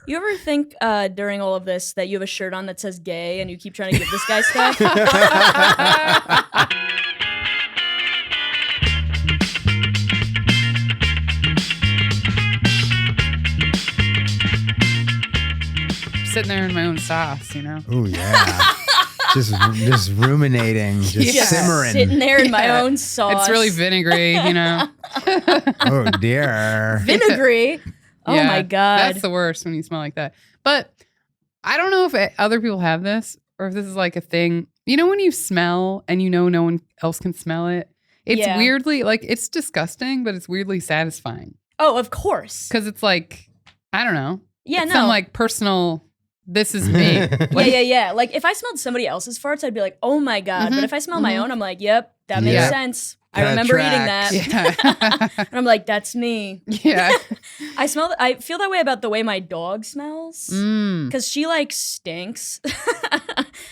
You ever think during all of this that you have a shirt on that says gay and you keep trying to give this guy stuff? Sitting there in my own sauce, you know? Oh, yeah. just ruminating, just simmering. Sitting there in my own sauce. It's really vinegary, you know? Oh, dear. Vinegary? Oh, Yeah, my God. That's the worst when you smell like that. But I don't know if other people have this or if this is like a thing. You know when you smell and you know no one else can smell it? It's weirdly, like, it's disgusting, but it's weirdly satisfying. Oh, of course. Because it's like, I don't know. Yeah, it's no. some like personal, this is me. Yeah. Like, if I smelled somebody else's farts, I'd be like, oh, my God. But if I smell my own, I'm like, yep, that makes sense. I remember eating that. Yeah. And I'm like, that's me. Yeah. I feel that way about the way my dog smells. Because she, like, stinks.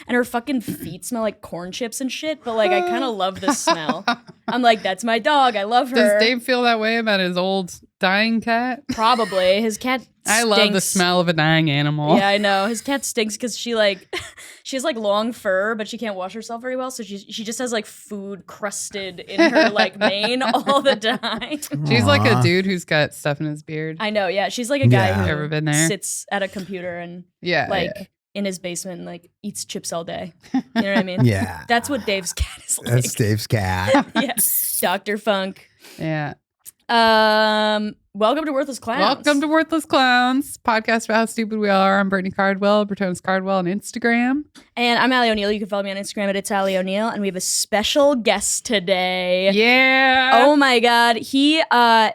And her fucking feet smell like corn chips and shit. But, like, I kind of love the smell. I'm like, that's my dog. I love her. Does Dave feel that way about his old dying cat? Probably. His cat stinks. I love the smell of a dying animal. Yeah, I know. His cat stinks because she has like long fur, but she can't wash herself very well. So she just has like food crusted in her like mane all the time. She's like a dude who's got stuff in his beard. I know. Yeah, she's like a guy who ever been there? Sits at a computer and like in his basement and like eats chips all day. You know what I mean? Yeah. That's what Dave's cat is like. That's Dave's cat. Yeah. Dr. Funk. Yeah. Welcome to Worthless Clowns. Welcome to Worthless Clowns, podcast about how stupid we are. I'm Brittany Cardwell, Breton's Cardwell on Instagram. And I'm Allie O'Neill. You can follow me on Instagram at It's Allie O'Neill. And we have a special guest today. Yeah. Oh my God. He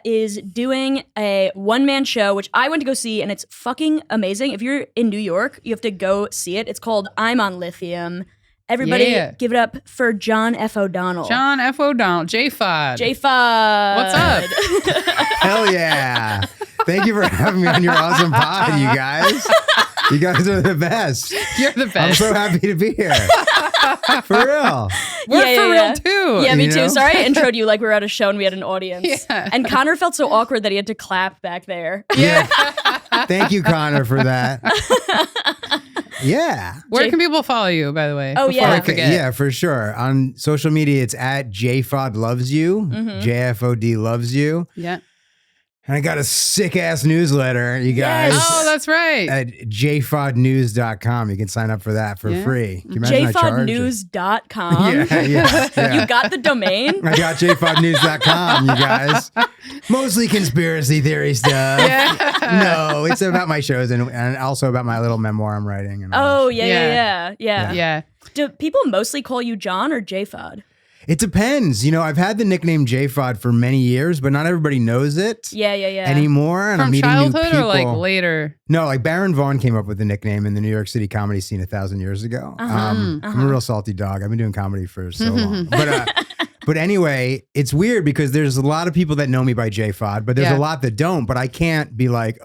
is doing a one-man show, which I went to go see, and it's fucking amazing. If you're in New York, you have to go see it. It's called I'm on Lithium. Everybody give it up for John F. O'Donnell. John F. O'Donnell. J Fod. J Fod. What's up? Hell yeah. Thank you for having me on your awesome pod, you guys. You guys are the best. You're the best. I'm so happy to be here. For real. We're for real too. Yeah, me You too. know? Sorry I introed you like we were at a show and we had an audience. Yeah. And Connor felt so awkward that he had to clap back there. Yeah. Thank you, Connor, for that. Yeah. Where can people follow you, by the way? Oh, before yeah. I forget? Yeah, for sure. On social media, it's at J Fod Loves You. JFOD Loves You. Yeah. And I got a sick ass newsletter, you guys. Oh, that's right. At jfodnews.com. You can sign up for that for free. Can you imagine I charge you? jfodnews.com. Yeah. You got the domain? I got jfodnews.com, you guys. Mostly conspiracy theory stuff. No, it's about my shows and also about my little memoir I'm writing. And all Oh, that shit. yeah. Do people mostly call you John or J Fod? It depends. You know, I've had the nickname J Fod for many years, but not everybody knows it Yeah. anymore. And I'm From meeting new childhood people. or like later? No, like Baron Vaughn came up with the nickname in the New York City comedy scene 1,000 years ago. I'm a real salty dog. I've been doing comedy for so long. But anyway, it's weird because there's a lot of people that know me by J Fod, but there's a lot that don't. But I can't be like,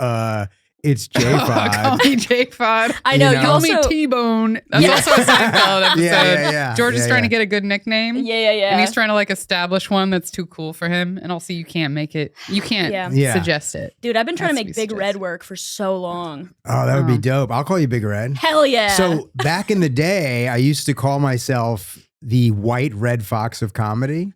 it's J Fod. Call me J Fod. I know. You know? Call also, me T-Bone. That's also a Seinfeld episode. Yeah. George is Yeah, trying to yeah. get a good nickname. Yeah. And he's trying to like establish one that's too cool for him. And also you can't make it. You can't suggest it. Dude, I've been trying to Has to make be Big suggested. Red work for so long. Oh, that would be dope. I'll call you Big Red. Hell yeah. So back in the day, I used to call myself the white red fox of comedy,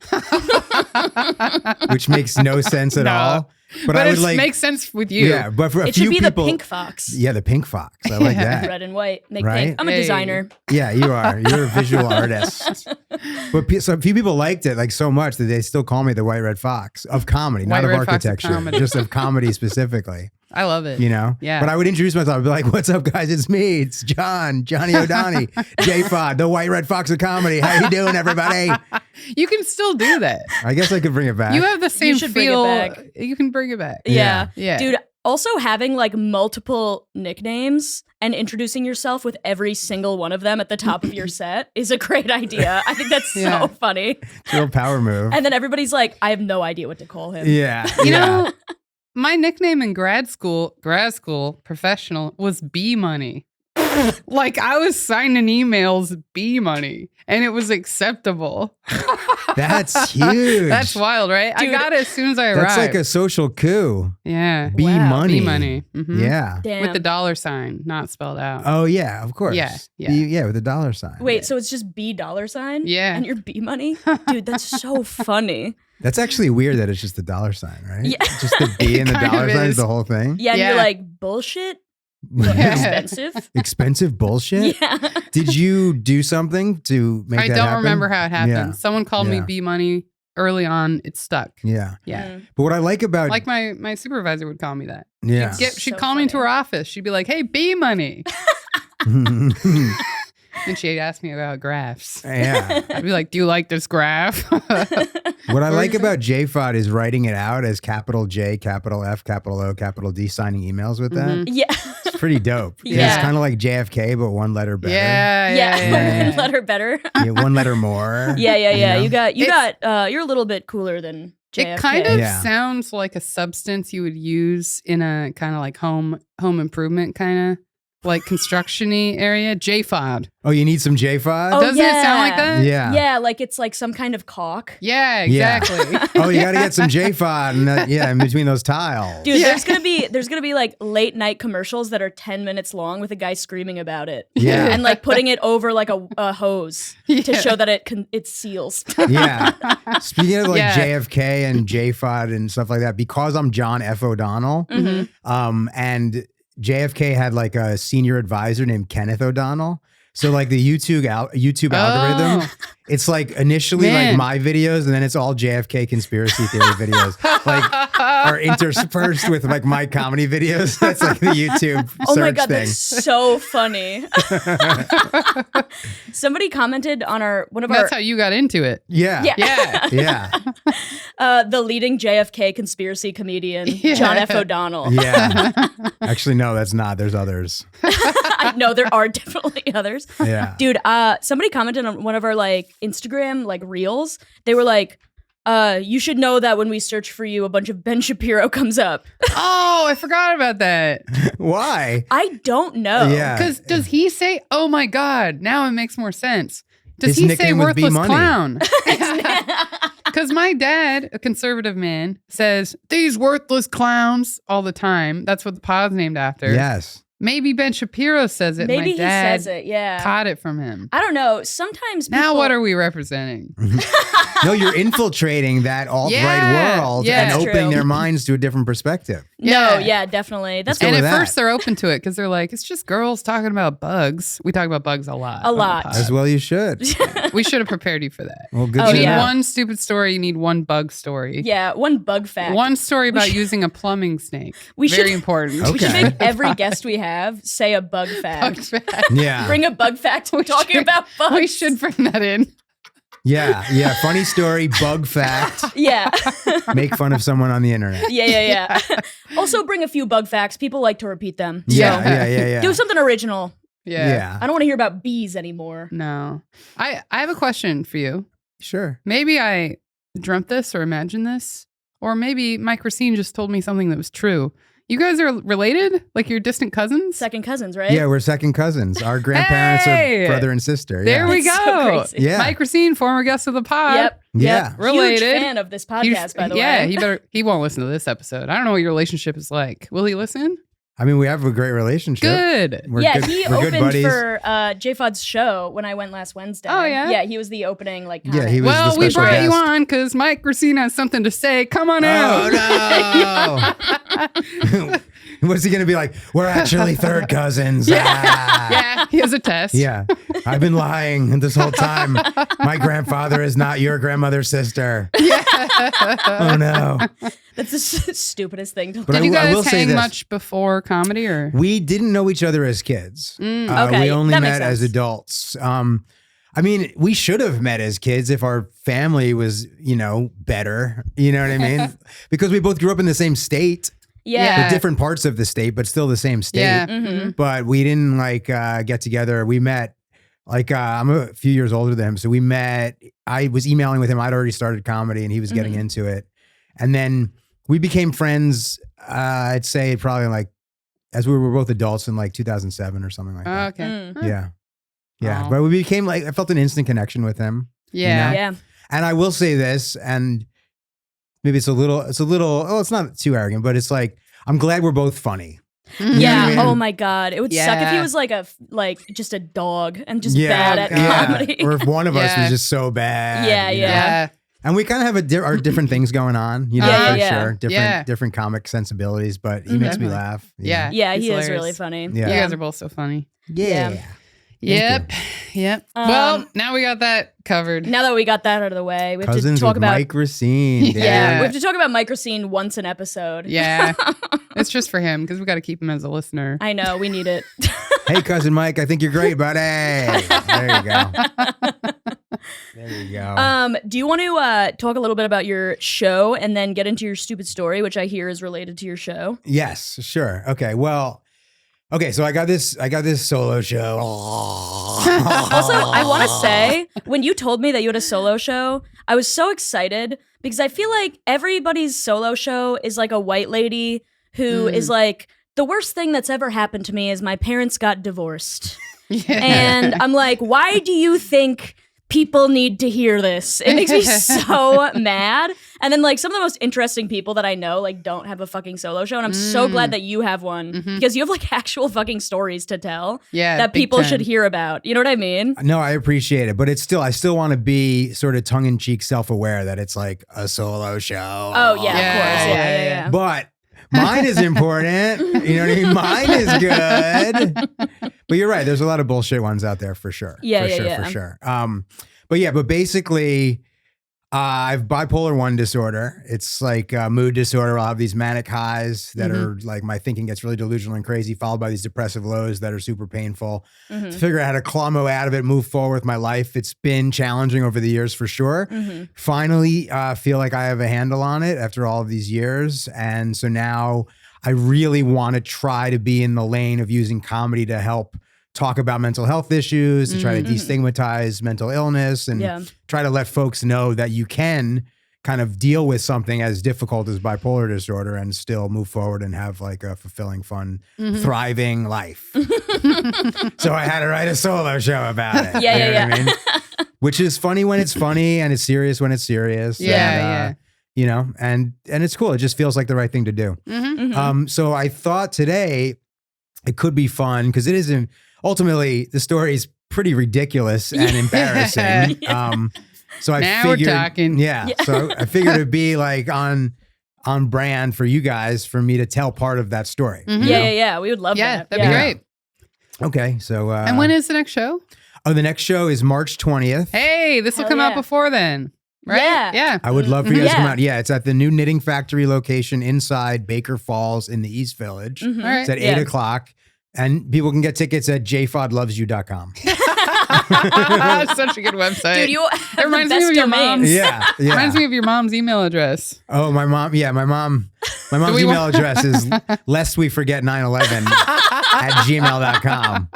which makes no sense at all. But I it would like makes sense with you. Yeah, but for a it few should be people, the pink fox. Yeah, the pink fox. I like that. Red and white. Make Right? pink. I'm a Hey. designer. Yeah, you are. You're a visual artist. But so a few people liked it like so much that they still call me the white red fox of comedy, not of White Red Fox of architecture, comedy. just of comedy specifically. I love it. You know? Yeah. But I would introduce myself. I'd be like, what's up, guys? It's me. It's Johnny O'Donnell, J Fod, the white red fox of comedy. How you doing, everybody? You can still do that. I guess I could bring it back. You have the same should bring it feel. back. You can bring it back. Yeah. Yeah. Dude, also having like multiple nicknames and introducing yourself with every single one of them at the top of your set is a great idea. I think that's so funny. It's a real power move. And then everybody's like, I have no idea what to call him. Yeah. You know, my nickname in grad school, professional, was B Money. Like I was signing emails B money and it was acceptable. That's huge. That's wild, right? Dude, I got it as soon as I arrived. That's like a social coup. yeah. B money. B money. Mhm. Yeah. Damn. With the $sign, not spelled out. Oh yeah, of course. Yeah, yeah. Yeah, with a $sign. Wait, so it's just B $? Yeah. And your B money? Dude, that's so funny. That's actually weird that it's just the $sign, right? Yeah. Just the B and the Kind of $sign is is. the whole thing. Yeah, and Yeah. you're like, bullshit? Yeah. Expensive? Expensive bullshit. Yeah. Did you do something to make I that don't happen? remember how it happened. Yeah. Someone called me Yeah. B money early on. It stuck. Yeah. Yeah. Mm. But what I like about Like my supervisor would call me that. yeah. She'd So call me into funny. her office. She'd be like, "Hey, B money," and she'd ask me about graphs. yeah. I'd be like, "Do you like this graph?" What I like about J Fod is writing it out as capital J, capital F, capital O, capital D, signing emails with that. Mhm. Yeah. It's pretty dope. Yeah. It's kind of like JFK, but one letter better. Yeah, Yeah. yeah. Let her better. Yeah, one letter more. Yeah. You know? You're a little bit cooler than JFK. It kind of Yeah. sounds like a substance you would use in a kind of like home improvement kind of like construction-y area. J Fod. Oh, you need some J Fod? Oh, Doesn't it sound like yeah. that? Yeah. Yeah, like it's like some kind of caulk. Yeah, Yeah. exactly. Oh, you got to get some J Fod in between those tiles. Dude, Yeah. there's gonna be like late night commercials that are 10 minutes long with a guy screaming about it. Yeah. And like putting it over like a hose to Yeah. show that it seals. Yeah. Speaking of like Yeah. JFK and J Fod and stuff like that, because I'm John F. O'Donnell, Mhm. and JFK had like a senior advisor named Kenneth O'Donnell. So like the YouTube algorithm, Oh. it's like initially Man. like my videos, and then it's all JFK conspiracy theory videos, like are interspersed with like my comedy videos. That's like the YouTube Oh search my god, thing. that's so funny. Somebody commented on one of That's how you got into it. Yeah. Yeah. Yeah. the leading JFK conspiracy comedian, Yeah. John F. O'Donnell. Yeah. Actually, no, that's not. There's others. I know there are definitely others. Yeah. Dude, somebody commented on one of our like Instagram like reels. They were like, you should know that when we search for you, a bunch of Ben Shapiro comes up. Oh, I forgot about that. Why? I don't know. Yeah. Because does he say, "Oh my God"? Now it makes more sense. Does His he say nickname was B "worthless Money." clown"? Because my dad, a conservative man, says these worthless clowns all the time. That's what the pod's named after. Yes. Maybe Ben Shapiro says it. Maybe my he dad says it. Yeah. caught it from him. I don't know. Sometimes Now people- what are we representing? No, you're infiltrating that alt-right Yeah. world Yeah. and That's opening true. their minds to a different perspective. No, Yeah. yeah, definitely. That's go And with at that. first they're open to it because they're like, it's just girls talking about bugs. We talk about bugs a lot. A on the lot. pod. As well you should. We should have prepared you for that. Well, good Oh, You to need yeah. know. one stupid story. You need one bug story. yeah, one bug fact. One story about using a plumbing snake. We Very should- important. Okay. We should make every guest we have say a bug fact. Bug fact. Yeah. Bring a bug fact We talking should- about bugs. We should bring that in. Yeah. Yeah. Funny story, bug fact. Yeah. Make fun of someone on the internet. Yeah. Also bring a few bug facts. People like to repeat them. Yeah. So Yeah. do something original. Yeah. Yeah. I don't want to hear about bees anymore. No. I have a question for you. Sure. Maybe I dreamt this or imagined this, or maybe Mike Racine just told me something that was true. You guys are related? Like you're distant cousins? Second cousins, right? Yeah, we're second cousins. Our grandparents Hey! are brother and sister. There yeah. we That's go. so crazy. Yeah. Mike Racine, former guest of the pod. Yep. Yeah. Yep. Related. Huge fan of this podcast, by the yeah, way. he won't listen to this episode. I don't know what your relationship is like. Will he listen? I mean, we have a great relationship. Good. We're yeah, good, he we're good opened buddies. for J Fod's show when I went last Wednesday. Oh, yeah? Yeah, he was the opening like Yeah, comic. he was Well, the we special brought you guest. on because Mike Racine has something to say. Come on out. Oh no! What's he gonna be like? We're actually third cousins. Ah. Yeah, he has a test. Yeah. I've been lying this whole time. My grandfather is not your grandmother's sister. Oh no! That's the stupidest thing to But Did you I will guys say hang this. much before comedy or? We didn't know each other as kids. Okay, We only that makes met as sense. adults. I mean, we should have met as kids if our family was, better. You know what I mean? Because we both grew up in the same state, Yeah. but different parts of the state, but still the same state. Yeah. Mhm. But we didn't get together. We met I'm a few years older than him. So we met, I was emailing with him. I'd already started comedy and he was getting into it. And then we became friends. I'd say probably like as we were both adults in like 2007 or something like that. Okay. Yeah. Yeah. Aw. But we became like, I felt an instant connection with him. Yeah. Yeah. And I will say this, and maybe it's a little, oh, it's not too arrogant, but it's like, I'm glad we're both funny. You know what Yeah. I mean? Oh my God. It would suck if he Yeah. was like just a dog and just bad at comedy. Or if one of us Yeah. was just so bad. Yeah, you know? Yeah. And we kind of have our different things going on, you know, Yeah, for yeah. sure. Different comic sensibilities, but he makes me Definitely. laugh. you Yeah. know? Yeah, It's he is hilarious. really funny. Yeah. You guys are both so funny. Yeah. Yep. Yep. Well, now we got that covered. Now that we got that out of the way, we have Cousins to talk with about Mike Racine. dude. we have to talk about Mike Racine once an episode. Yeah. It's just for him because we got to keep him as a listener. I know, we need it. Hey, cousin Mike, I think you're great, buddy. There you go. There you go. Do you want to talk a little bit about your show and then get into your stupid story, which I hear is related to your show? Yes, sure. Okay. Well, so I got this solo show. Also, I want to say, when you told me that you had a solo show, I was so excited because I feel like everybody's solo show is like a white lady who is like, the worst thing that's ever happened to me is my parents got divorced. Yeah. And I'm like, why do you think people need to hear this? It makes me so mad. And then like some of the most interesting people that I know like don't have a fucking solo show. And I'm so glad that you have one because you have like actual fucking stories to tell that big people time. should hear about. You know what I mean? No, I appreciate it, but I still want to be sort of tongue-in-cheek self-aware that it's like a solo show. Oh yeah, of course. Yeah. But mine is important. You know what I mean? Mine is good. But you're right. There's a lot of bullshit ones out there for sure. For sure. But basically, I have bipolar 1 disorder. It's like a mood disorder. I'll have these manic highs that are like my thinking gets really delusional and crazy, followed by these depressive lows that are super painful. To figure out how to claw my way out of it, move forward with my life. It's been challenging over the years for sure. Finally, feel like I have a handle on it after all of these years. And so now I really want to try to be in the lane of using comedy to help talk about mental health issues, to try to destigmatize mental illness and try to let folks know that you can kind of deal with something as difficult as bipolar disorder and still move forward and have like a fulfilling, fun, thriving life. So I had to write a solo show about it. Yeah. You know what I mean? Which is funny when it's funny and it's serious when it's serious. Yeah. You know, and it's cool. It just feels like the right thing to do. So I thought today it could be fun because it isn't. Ultimately, the story is pretty ridiculous and embarrassing. So I Now figured, we're talking. Yeah. So I figured it'd be like on brand for you guys for me to tell part of that story. you know? Yeah. We would love that. That'd be great. Okay. So And when is the next show? the next show is March 20th. Hey, this will Hell come out yeah. before then, right? Yeah. I would love for you guys to come Yeah. out. Yeah, it's at the new Knitting Factory location inside Baker Falls in the East Village. All right. It's at 8 o'clock. And people can get tickets at jfodlovesyu.com. Such a good website. Dude, you It have the reminds me best of your domains. mom's. Yeah. Reminds me of your mom's email address. Oh, my mom's we email want- address is lest we forget 9/11 at gmail.com,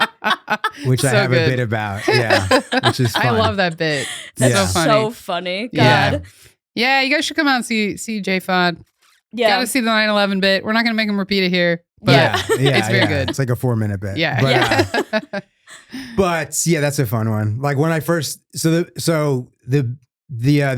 which I So have good. a bit about. Yeah. Which is fun. I love that bit. That's Yeah. so funny. so funny. Yeah. God. Yeah, you guys should come out and see J Fod. Yeah. Gotta see the 9/11 bit. We're not gonna make him repeat it here. But Yeah. it's very good. It's like a 4-minute bit. Yeah. But, but yeah, that's a fun one. Like when I first, the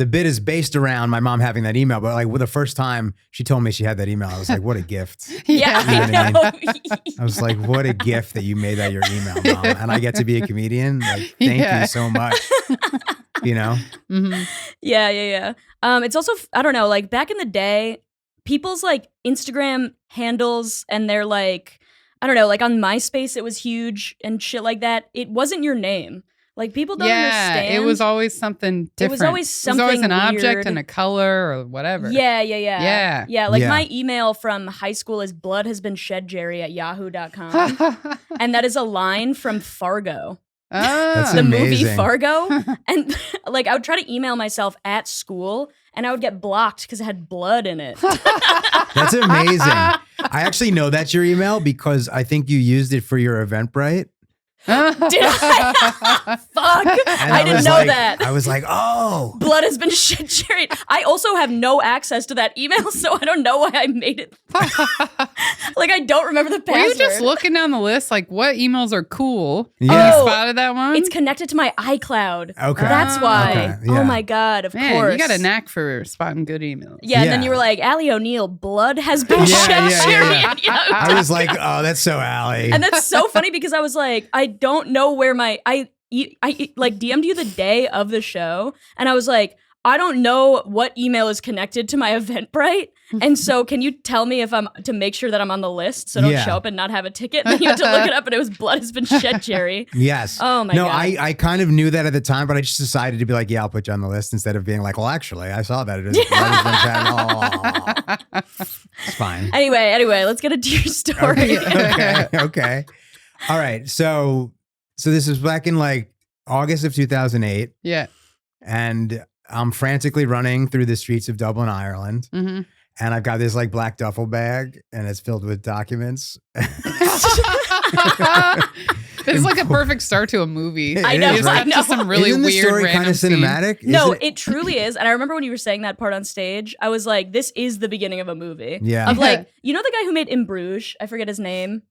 bit is based around my mom having that email, but like the first time she told me she had that email, I was like, what a gift. Yeah, You know I what know. I was like, what a gift that you made that your email, Mom. And I get to be a comedian. Like, thank Yeah. you so much. You know? Yeah. It's also, I don't know, like back in the day, people's like Instagram handles and they're like, I don't know, like on MySpace, it was huge and shit like that. It wasn't your name. Like people don't understand. It was always something different. It was always something an object weird. and a color or whatever. Yeah. Yeah. Like Yeah. my email from high school is bloodhasbeenshed@yahoo.com. And that is a line from Fargo. That's The movie amazing. Fargo. And like I would try to email myself at school and I would get blocked because it had blood in it. That's amazing. I actually know that's your email because I think you used it for your Eventbrite. Did I? Fuck. And I didn't know that. I was like, oh. Blood has been shit cherried. I also have no access to that email, so I don't know why I made it. Like, I don't remember the password. Were you just looking down the list, like, what emails are cool? Yeah. You spotted that one? It's connected to my iCloud. Okay. That's why. Okay, yeah. Oh my God, of Man, course. you got a knack for spotting good emails. Yeah, and then Yeah. you were like, Allie O'Neill, blood has been Yeah, shit yeah, cherried. yeah. I was like, oh, that's so Allie. And that's so funny because I was like, I don't know where I like DM'd you the day of the show, and I was like, I don't know what email is connected to my Eventbrite, and so can you tell me if I'm to make sure that I'm on the list so I don't show up and not have a ticket? And then you had to look it up, and it was blood has been shed, Jerry. Yes. Oh my God. I kind of knew that at the time, but I just decided to be like, yeah, I'll put you on the list instead of being like, well, actually, I saw that it is. It's fine. Anyway, let's get into your story. Okay. All right. So this is back in like August of 2008. Yeah. And I'm frantically running through the streets of Dublin, Ireland. Mm-hmm. And I've got this like black duffel bag and it's filled with documents. This is like a perfect start to a movie. I know. It's like just some really Isn't the weird story random kind of cinematic? No, Isn't it truly is. And I remember when you were saying that part on stage, I was like, this is the beginning of a movie. Yeah. Of like, you know the guy who made In Bruges? I forget his name.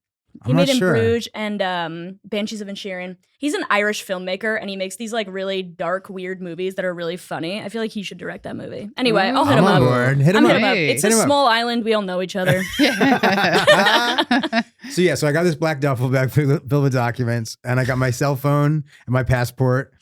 He I'm made not In sure. Bruges and Banshees of Inisherin. He's an Irish filmmaker, and he makes these like really dark, weird movies that are really funny. I feel like he should direct that movie. Anyway, I'll hit I'm him on up. board. Hit him I'm up. hit him up. Hey. It's Hit a him up. small island. We all know each other. So I got this black duffel bag filled with documents, and I got my cell phone and my passport.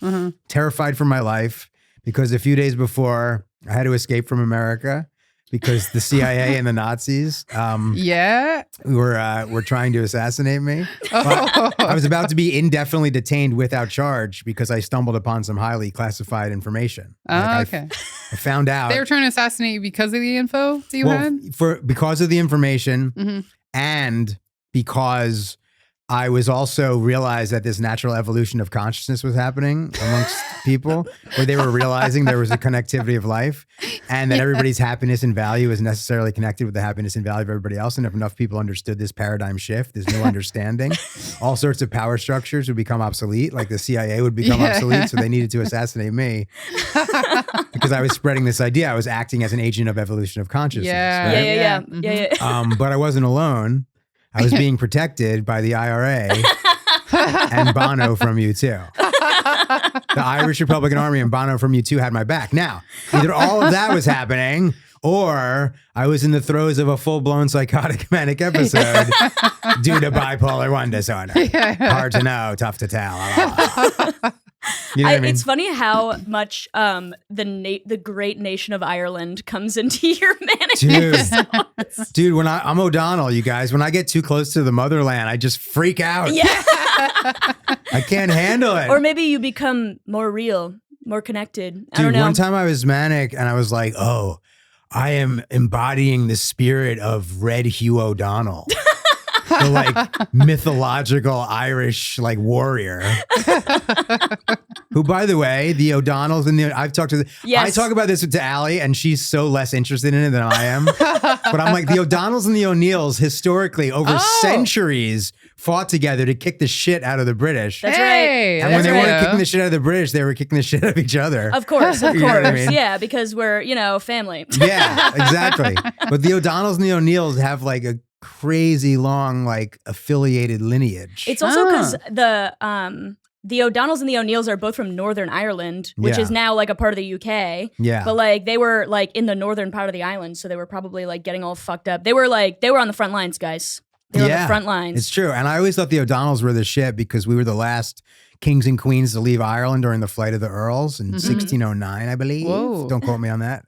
Terrified for my life because a few days before I had to escape from America because the CIA and the Nazis Yeah. were trying to assassinate me. I was about to be indefinitely detained without charge because I stumbled upon some highly classified information. Okay. I found out They were trying to assassinate you because of the info that you had? because of the information and because I was also realized that this natural evolution of consciousness was happening amongst people where they were realizing there was a connectivity of life and that everybody's happiness and value is necessarily connected with the happiness and value of everybody else. And if enough people understood this paradigm shift, this new understanding, all sorts of power structures would become obsolete. Like the CIA would become obsolete. So they needed to assassinate me because I was spreading this idea. I was acting as an agent of evolution of consciousness. Yeah. Right? Yeah. But I wasn't alone. I was being protected by the IRA and Bono from U2. The Irish Republican Army and Bono from U2 had my back. Now, either all of that was happening or I was in the throes of a full-blown psychotic manic episode due to bipolar 1 disorder. Hard to know, tough to tell. You know what I mean? It's funny how much the great nation of Ireland comes into your manic episodes. Dude, when I'm O'Donnell, you guys, when I get too close to the motherland, I just freak out. Yeah. I can't handle it. Or maybe you become more real, more connected. I don't know. One time I was manic and I was like, oh, I am embodying the spirit of Red Hugh O'Donnell. The like mythological Irish like warrior, who, by the way, the O'Donnells and I've talked to. I talk about this to Allie, and she's so less interested in it than I am. But I'm like, the O'Donnells and the O'Neills historically over centuries fought together to kick the shit out of the British. That's right. And when they weren't kicking the shit out of the British, they were kicking the shit out of each other. Of course, You know what I mean? Yeah, because we're family. Yeah, exactly. But the O'Donnells and the O'Neills have like a crazy long like affiliated lineage. It's also because the O'Donnells and the O'Neills are both from Northern Ireland, which is now like a part of the UK. Yeah. But like they were like in the northern part of the island, so they were probably like getting all fucked up. They were on the front lines, guys. They were on the front lines. It's true. And I always thought the O'Donnells were the shit because we were the last kings and queens to leave Ireland during the flight of the Earls in 1609, I believe. Whoa. Don't quote me on that.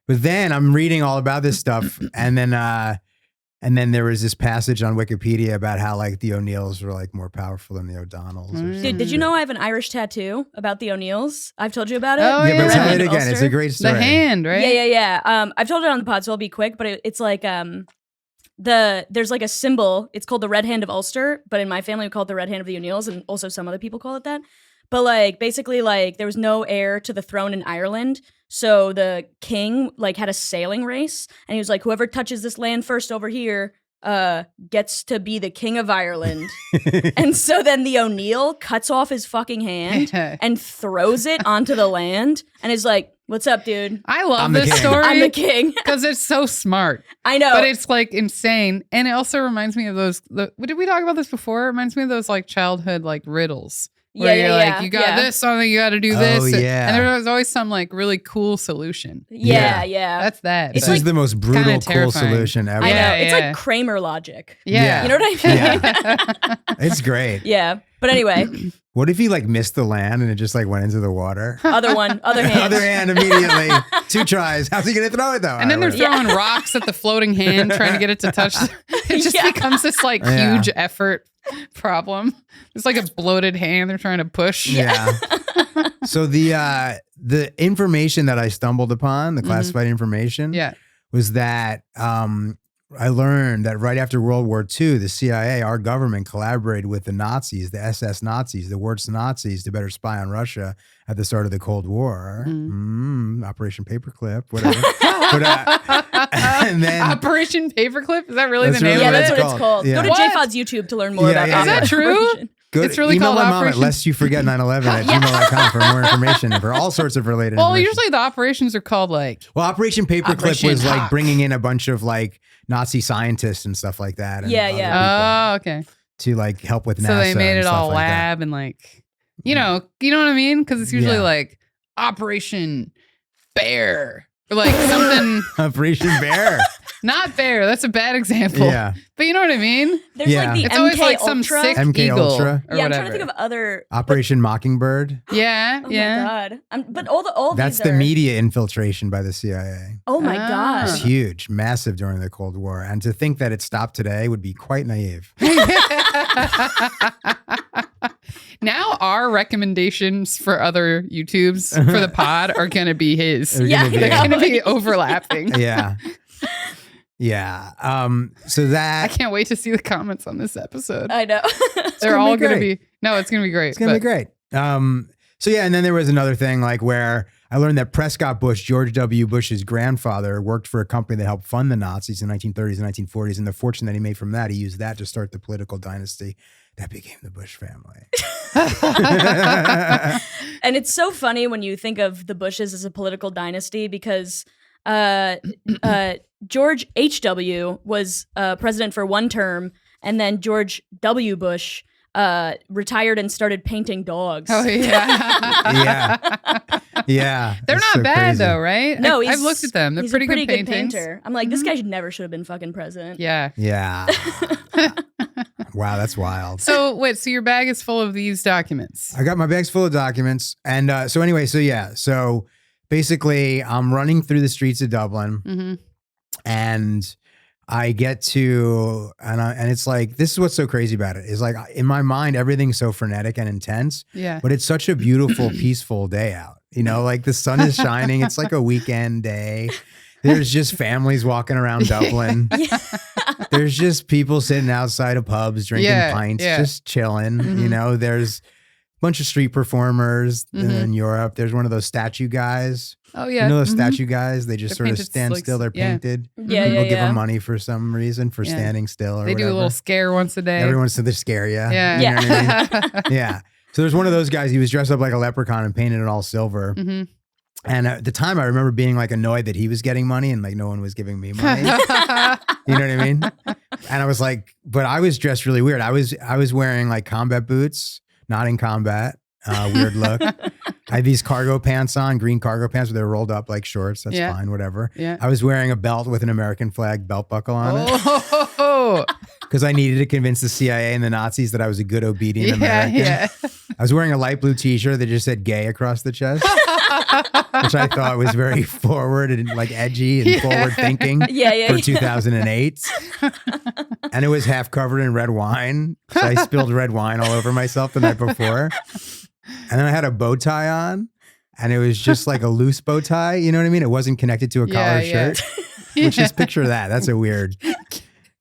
But then I'm reading all about this stuff, and then there was this passage on Wikipedia about how like the O'Neills were like more powerful than the O'Donnells. Dude, did you know I have an Irish tattoo about the O'Neills? I've told you about it. Oh, Yeah, but yeah. tell it again. It's a great story. The hand, right? Yeah. I've told it on the pod, so I'll be quick. But it's like there's like a symbol. It's called the Red Hand of Ulster, but in my family we call it the Red Hand of the O'Neills, and also some other people call it that. But like basically like there was no heir to the throne in Ireland, so the king like had a sailing race, and he was like, whoever touches this land first over here gets to be the king of Ireland. And so then the O'Neill cuts off his fucking hand and throws it onto the land and is like, what's up, dude? I love this story. I'm the king. Because it's so smart. I know. But it's like insane. And it also reminds me of those, did we talk about this before? It reminds me of those like childhood like riddles. Where you're like, you got this song, you got to do this. And there was always some like really cool solution. Yeah. That's that. This is the most brutal, cool solution ever. I know. It's like Kramer logic. Yeah. You know what I mean? Yeah. It's great. Yeah. But anyway. What if he like missed the land and it just like went into the water? Other hand. Other hand immediately. 2 tries. How's he going to throw it though? And then they're throwing rocks at the floating hand, trying to get it to touch. It just becomes this like huge effort problem. It's like a bloated hand they're trying to push. Yeah. So the information that I stumbled upon, the classified information, was that I learned that right after World War II, the CIA, our government, collaborated with the Nazis, the SS Nazis, the worst Nazis, to better spy on Russia at the start of the Cold War. Operation Paperclip, whatever. And then Operation Paperclip? Is that really the name of it? Yeah, that's what it's called. Yeah. Go to J Fod's YouTube to learn more about Is that true? It's really email my mom at lestyouforget911 at gmail.com for more information and for all sorts of related information. Usually the operations are called like... Well, Operation Paperclip was like bringing in a bunch of like Nazi scientists and stuff like that. And Oh, okay. To like help with NASA. So they made it all lab and like, you know what I mean? Because it's usually like Operation Bear or like something. Operation Bear. Not Bear. That's a bad example. Yeah. But you know what I mean? There's like the it's MK always like Ultra. some sick MK eagle Ultra. or I'm whatever. trying to think of other. Operation Mockingbird. Yeah. Oh my God. But all That's these the are... media infiltration by the CIA. Oh my God. It's huge, massive during the Cold War. And to think that it stopped today would be quite naive. Now our recommendations for other YouTubes for the pod are going to be his. They're going to be overlapping. Yeah. Yeah. So that... I can't wait to see the comments on this episode. I know. They're all going to be... No, it's going to be great. It's going to be great. So yeah, and then there was another thing like where I learned that Prescott Bush, George W. Bush's grandfather, worked for a company that helped fund the Nazis in the 1930s and 1940s. And the fortune that he made from that, he used that to start the political dynasty that became the Bush family. And it's so funny when you think of the Bushes as a political dynasty because George H.W. was president for 1 term, and then George W. Bush retired and started painting dogs. Oh, yeah. Yeah. They're not bad, crazy. Though, right? No, I've looked at them. They're he's pretty, a pretty good paintings. Painter. I'm like, this guy never should have been fucking president. Yeah. Yeah. Wow, that's wild. So wait, so your bag is full of these documents? I got my bag's full of documents. And so anyway, so basically I'm running through the streets of Dublin and I get to, and it's like, this is what's so crazy about it is like in my mind, everything's so frenetic and intense, but it's such a beautiful, peaceful day out, you know, like the sun is shining. It's like a weekend day. There's just families walking around Dublin. There's just people sitting outside of pubs, drinking pints, just chilling. You know, there's a bunch of street performers in Europe. There's one of those statue guys. Oh, yeah. You know those statue guys? They just sort of stand still. They're painted. People give them money for some reason for standing still or They whatever. do a little scare once a day. Everyone said they scare you. Yeah. You know what I mean? Yeah. So there's one of those guys. He was dressed up like a leprechaun and painted it all silver. And at the time, I remember being like annoyed that he was getting money and like no one was giving me money. You know what I mean? And I was like, but I was dressed really weird. I was wearing like combat boots, not in combat, weird look. I had these cargo pants on, green cargo pants, where they were rolled up like shorts. That's fine, whatever. I was wearing a belt with an American flag belt buckle on it. Because I needed to convince the CIA and the Nazis that I was a good, obedient American. I was wearing a light blue t-shirt that just said gay across the chest. Which I thought was very forward and like edgy and forward thinking for 2008. And it was half covered in red wine. So I spilled red wine all over myself the night before. And then I had a bow tie on and it was just like a loose bow tie. You know what I mean? It wasn't connected to a collar shirt. Which just picture that. That's a weird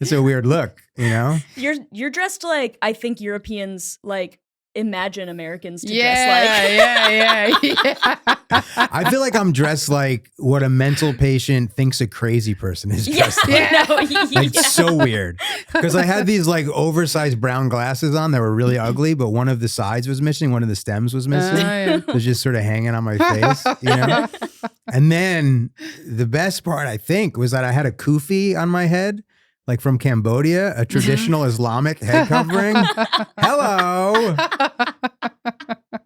look, you know? You're dressed like I think Europeans like imagine Americans to dress like. Yeah. I feel like I'm dressed like what a mental patient thinks a crazy person is dressed like. Like so weird. Because I had these like oversized brown glasses on that were really ugly, but one of the sides was missing, one of the stems was missing. It was just sort of hanging on my face, you know? And then the best part, I think, was that I had a kufi on my head. Like from Cambodia, a traditional Islamic head covering. Hello.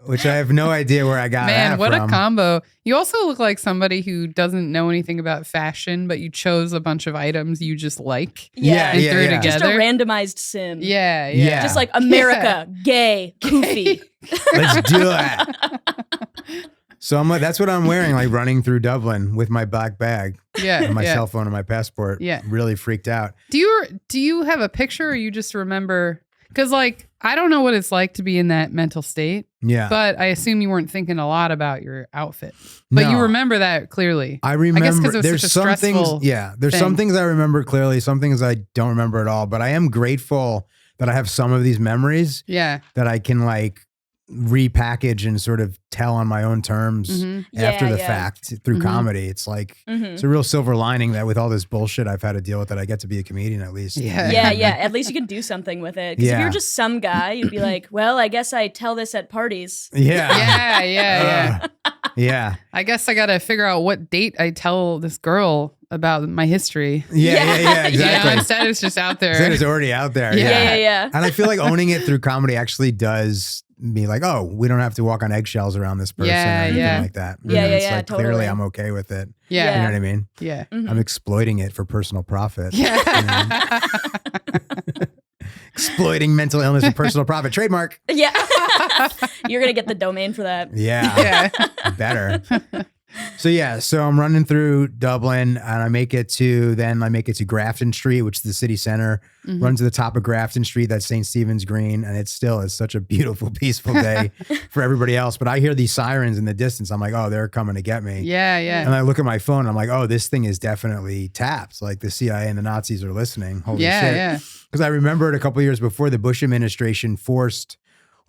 Which I have no idea where I got that what from. A combo. You also look like somebody who doesn't know anything about fashion, but you chose a bunch of items you just like. Yeah. And threw together. Just a randomized sim. Yeah. Just like America, gay, kufi. Let's do it. So I'm like, that's what I'm wearing, like running through Dublin with my black bag. Yeah. And my cell phone and my passport. Yeah. Really freaked out. Do you have a picture or you just remember? Because like, I don't know what it's like to be in that mental state. Yeah. But I assume you weren't thinking a lot about your outfit. But you remember that clearly. I remember. I guess because it was there's such a some stressful things. There's some things I remember clearly, some things I don't remember at all. But I am grateful that I have some of these memories. Yeah. That I can like repackage and sort of tell on my own terms after the fact through comedy. It's like it's a real silver lining that with all this bullshit I've had to deal with, that I get to be a comedian at least. Yeah. At least you can do something with it. Because if you're just some guy, you'd be like, well, I guess I tell this at parties. Yeah. I guess I got to figure out what date I tell this girl about my history. Yeah, exactly. You know, instead it's just out there. Instead it's already out there. Yeah. And I feel like owning it through comedy actually does me like, oh, we don't have to walk on eggshells around this person or anything like that. It's like totally. Clearly I'm okay with it. Yeah. You know what I mean? Yeah. I'm exploiting it for personal profit. Yeah. Exploiting mental illness for personal profit. Trademark. Yeah. You're going to get the domain for that. Yeah. Better. So I'm running through Dublin and I make it to Grafton Street, which is the city center. Run to the top of Grafton Street, that's St. Stephen's Green, and it's such a beautiful, peaceful day for everybody else. But I hear these sirens in the distance. I'm like, oh, they're coming to get me. Yeah. And I look at my phone and I'm like, oh, this thing is definitely tapped. Like the CIA and the Nazis are listening. Holy shit. Yeah. Because I remembered a couple of years before, the Bush administration forced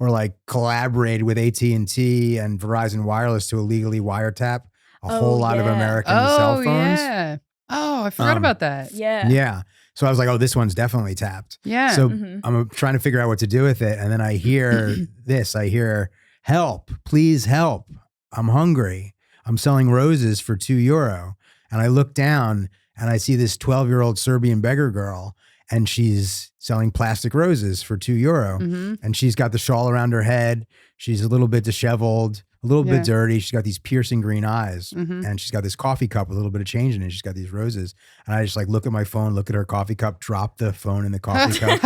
or like collaborated with AT&T and Verizon Wireless to illegally wiretap a whole lot of American cell phones. Yeah. Oh, I forgot about that. Yeah. So I was like, oh, this one's definitely tapped. Yeah. So I'm trying to figure out what to do with it. And then I hear this. I hear, help, please help. I'm hungry. I'm selling roses for €2. And I look down and I see this 12-year-old Serbian beggar girl. And she's selling plastic roses for €2. And she's got the shawl around her head. She's a little bit disheveled, a little bit dirty. She's got these piercing green eyes. And she's got this coffee cup with a little bit of change in it. She's got these roses. And I just like look at my phone, look at her coffee cup, drop the phone in the coffee cup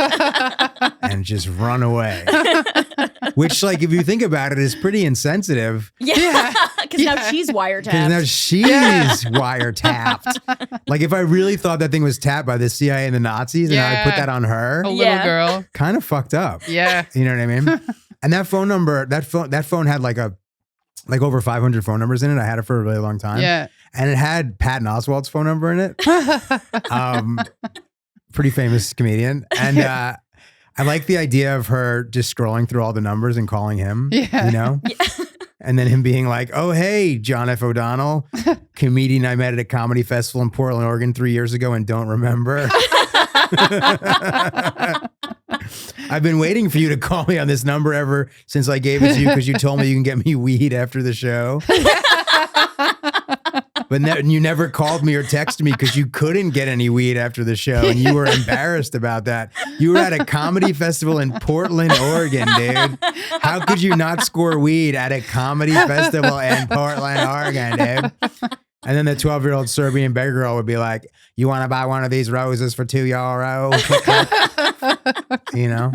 and just run away. Which, like, if you think about it, is pretty insensitive. Yeah. Because now she's wiretapped. Because now she's wiretapped. Like, if I really thought that thing was tapped by the CIA and the Nazis and I put that on her, a little girl, kind of fucked up. Yeah. You know what I mean? And that phone number, that phone had like over 500 phone numbers in it. I had it for a really long time. Yeah. And it had Patton Oswalt's phone number in it. Pretty famous comedian. And I like the idea of her just scrolling through all the numbers and calling him, you know? Yeah. And then him being like, oh, hey, John F. O'Donnell, comedian I met at a comedy festival in Portland, Oregon 3 years ago and don't remember. I've been waiting for you to call me on this number ever since I gave it to you because you told me you can get me weed after the show. But you never called me or texted me because you couldn't get any weed after the show and you were embarrassed about that. You were at a comedy festival in Portland, Oregon, dude. How could you not score weed at a comedy festival in Portland, Oregon, dude? And then the 12-year-old Serbian beggar girl would be like, you want to buy one of these roses for €2? You know?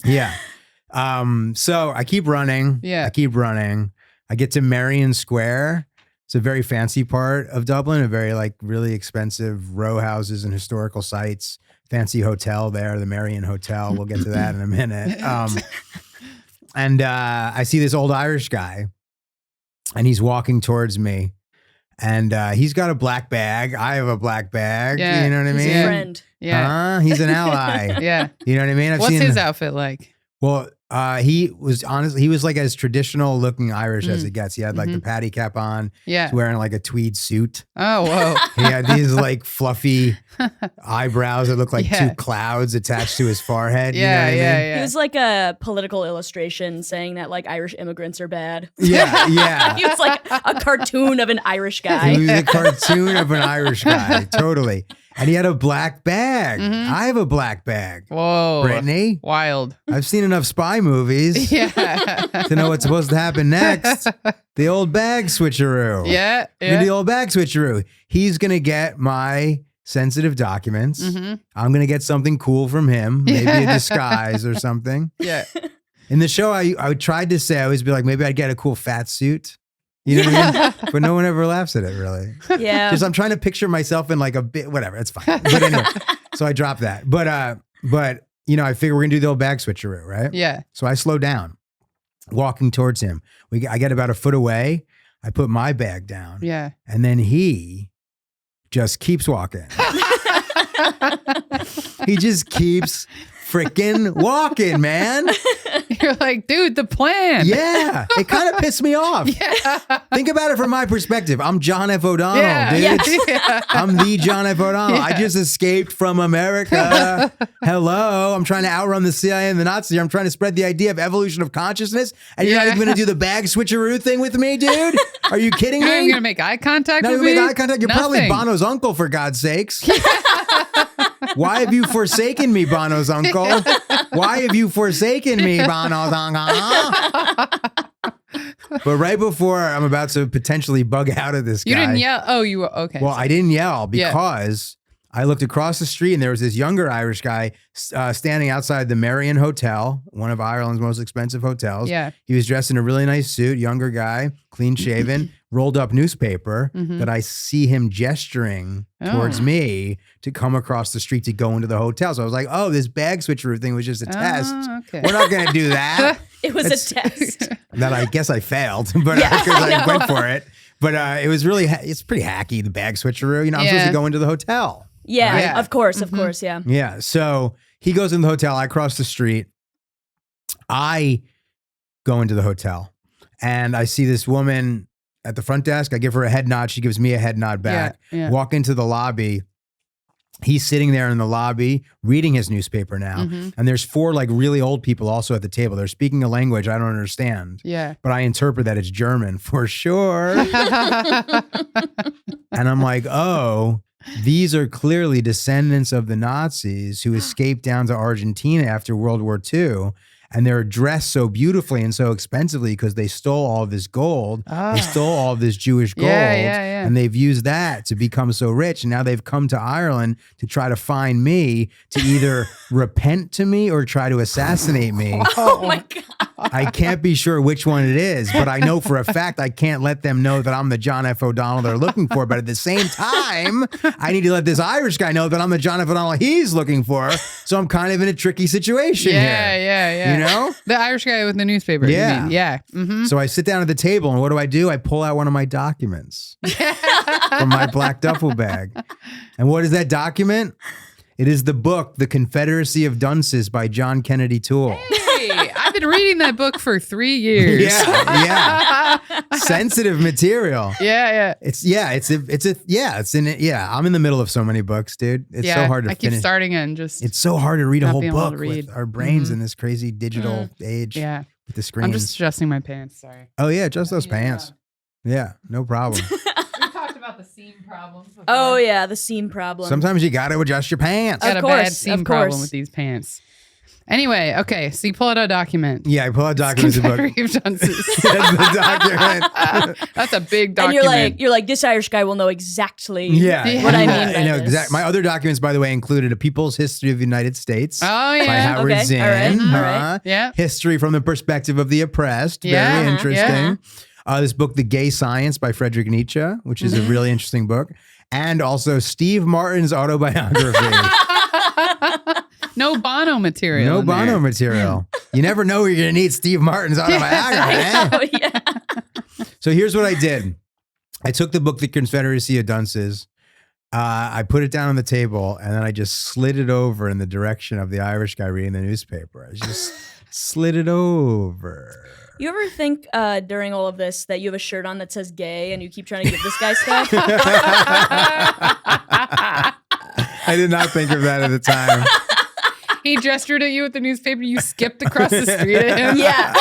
Yeah. So I keep running. Yeah. I get to Marion Square. It's a very fancy part of Dublin, a very like really expensive row houses and historical sites. Fancy hotel there, the Marion Hotel. We'll get to that in a minute. And I see this old Irish guy and he's walking towards me. And he's got a black bag. I have a black bag. Yeah. You know what I mean? He's a friend. Yeah. He's an ally. Yeah. You know what I mean? What's his outfit like? Well, He was like as traditional looking Irish as it gets. He had like the patty cap on. Yeah. He's wearing like a tweed suit. Oh, whoa. He had these like fluffy eyebrows that look like two clouds attached to his forehead. Yeah, you know what I mean? He was like a political illustration saying that like Irish immigrants are bad. Yeah. He was like a cartoon of an Irish guy. He was a cartoon of an Irish guy, totally. And he had a black bag. I have a black bag. Whoa. Brittany. Wild. I've seen enough spy movies to know what's supposed to happen next. The old bag switcheroo. Yeah. The old bag switcheroo. He's going to get my sensitive documents. I'm going to get something cool from him, maybe a disguise or something. Yeah. In the show, I tried to say, I always be like, maybe I'd get a cool fat suit. You know what I mean? But no one ever laughs at it, really. Yeah. Because I'm trying to picture myself in like a bit, whatever, it's fine. But anyway, so I dropped that. But you know, I figure we're going to do the old bag switcheroo, right? Yeah. So I slow down, walking towards him. I get about a foot away. I put my bag down. Yeah. And then he just keeps walking. He just keeps freaking walking, man. You're like, dude, the plan. Yeah. It kind of pissed me off. Yeah. Think about it from my perspective. I'm John F. O'Donnell, dude. Yeah. I'm the John F. O'Donnell. I just escaped from America. Hello. I'm trying to outrun the CIA and the Nazis. I'm trying to spread the idea of evolution of consciousness. And you're not even going to do the bag switcheroo thing with me, dude? Are you kidding me? You're going to make eye contact with me? Make eye contact. You're probably Bono's uncle, for God's sakes. Why have you forsaken me, Bono's uncle? Why have you forsaken me, Bono's uncle? But right before I'm about to potentially bug out of this guy. You didn't yell? Oh, you were, okay. Well, I didn't yell because I looked across the street and there was this younger Irish guy standing outside the Marion Hotel, one of Ireland's most expensive hotels. Yeah. He was dressed in a really nice suit, younger guy, clean shaven, rolled up newspaper that I see him gesturing towards me to come across the street to go into the hotel. So I was like, oh, this bag switcheroo thing was just a test. Okay. We're not going to do that. It was a test. That I guess I failed, but because I went for it. But it was really, it's pretty hacky, the bag switcheroo. You know, I'm supposed to go into the hotel. Yeah, right? of course, yeah. Yeah, so he goes in the hotel. I cross the street. I go into the hotel, and I see this woman at the front desk. I give her a head nod. She gives me a head nod back. Yeah. Walk into the lobby. He's sitting there in the lobby reading his newspaper now. And there's 4 like really old people also at the table. They're speaking a language I don't understand. Yeah. But I interpret that it's German for sure. And I'm like, oh, these are clearly descendants of the Nazis who escaped down to Argentina after World War II. And they're dressed so beautifully and so expensively because they stole all of this gold. They stole all of this Jewish gold. And they've used that to become so rich. And now they've come to Ireland to try to find me to either repent to me or try to assassinate me. Oh my God. I can't be sure which one it is, but I know for a fact I can't let them know that I'm the John F. O'Donnell they're looking for. But at the same time, I need to let this Irish guy know that I'm the John F. O'Donnell he's looking for. So I'm kind of in a tricky situation here. Yeah. You know? The Irish guy with the newspaper. Yeah. You mean. Yeah. So I sit down at the table, and what do? I pull out one of my documents from my black duffel bag. And what is that document? It is the book, The Confederacy of Dunces by John Kennedy Toole. Hey, I've been reading that book for 3 years. Yeah. Sensitive material. Yeah. It's in it. Yeah. I'm in the middle of so many books, dude. It's so hard to finish. I keep starting and just. It's so hard to read a whole book with our brains in this crazy digital age. Yeah. With the screens. I'm just adjusting my pants. Sorry. Oh yeah, adjust those pants. Yeah, no problem. We talked about the seam problems. Before. Oh yeah, the seam problem. Sometimes you got to adjust your pants. Got a bad seam problem with these pants. Anyway, okay, so you pull out a document. Yeah, I pull out documents. Confederate of Dunces. That's the document. That's a big document. And you're like, this Irish guy will know exactly what I mean by this. Exactly. My other documents, by the way, included A People's History of the United States. Oh, yeah. By Howard Zinn. All right. Yeah. History from the Perspective of the Oppressed. Very interesting. Yeah. This book, The Gay Science by Friedrich Nietzsche, which is a really interesting book. And also Steve Martin's autobiography. No Bono material. No Bono material. You never know you're going to need Steve Martin's autobiography. So here's what I did. I took the book, The Confederacy of Dunces, I put it down on the table and then I just slid it over in the direction of the Irish guy reading the newspaper. I just slid it over. You ever think during all of this that you have a shirt on that says gay and you keep trying to give this guy stuff? I did not think of that at the time. He gestured at you with the newspaper. You skipped across the street at him. Yeah.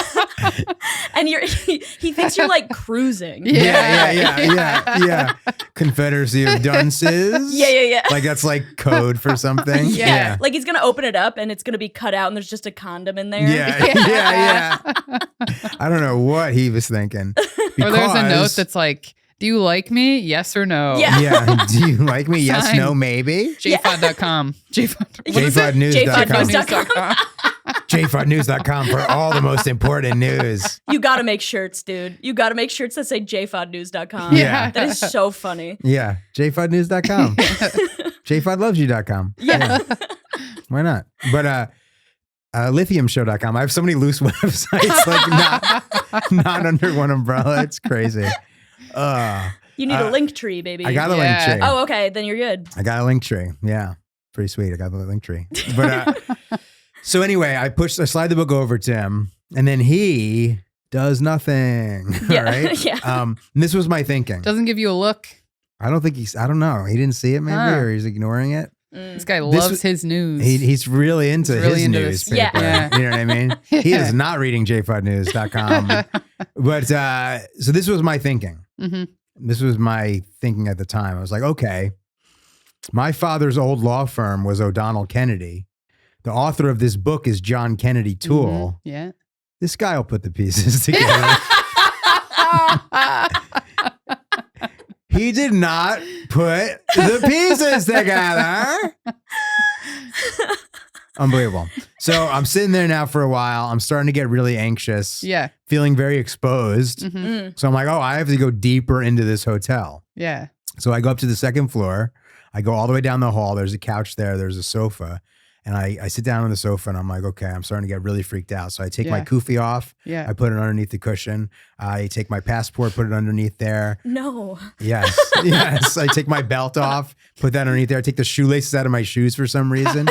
And he thinks you're like cruising. Yeah. Confederacy of Dunces. Yeah. Like that's like code for something. Yeah. Like he's going to open it up and it's going to be cut out and there's just a condom in there. Yeah. I don't know what he was thinking. Or there's a note that's like, do you like me? Yes or no? Yeah. Do you like me? Yes, no, maybe. JFod.com. JFodnews.com. JFodnews.com for all the most important news. You got to make shirts, dude. You got to make shirts that say JFodnews.com. Yeah. That is so funny. Yeah. JFodnews.com. JFodlovesyou.com. Yeah. Why not? But lithiumshow.com. I have so many loose websites, like not under one umbrella. It's crazy. You need a link tree, baby. I got a link tree. Oh, okay. Then you're good. I got a link tree. Yeah. Pretty sweet. I got the link tree. But so anyway, I slide the book over to him and then he does nothing. Yeah. Right? Yeah. And this was my thinking. Doesn't give you a look. I don't know. He didn't see it maybe or he's ignoring it. This guy loves his news. He's really into his newspaper. Yeah. You know what I mean? He is not reading jfodnews.com. But so this was my thinking. Mm-hmm. This was my thinking at the time. I was like, okay, my father's old law firm was O'Donnell Kennedy. The author of this book is John Kennedy Toole. Mm-hmm. Yeah. This guy will put the pieces together. He did not put the pieces together. Unbelievable. So I'm sitting there now for a while. I'm starting to get really anxious. Yeah. Feeling very exposed. Mm-hmm. So I'm like, oh, I have to go deeper into this hotel. Yeah. So I go up to the second floor. I go all the way down the hall. There's a couch there. There's a sofa. And I sit down on the sofa and I'm like, okay, I'm starting to get really freaked out. So I take my kufi off. Yeah. I put it underneath the cushion. I take my passport, put it underneath there. No. Yes. Yes. I take my belt off, put that underneath there. I take the shoelaces out of my shoes for some reason.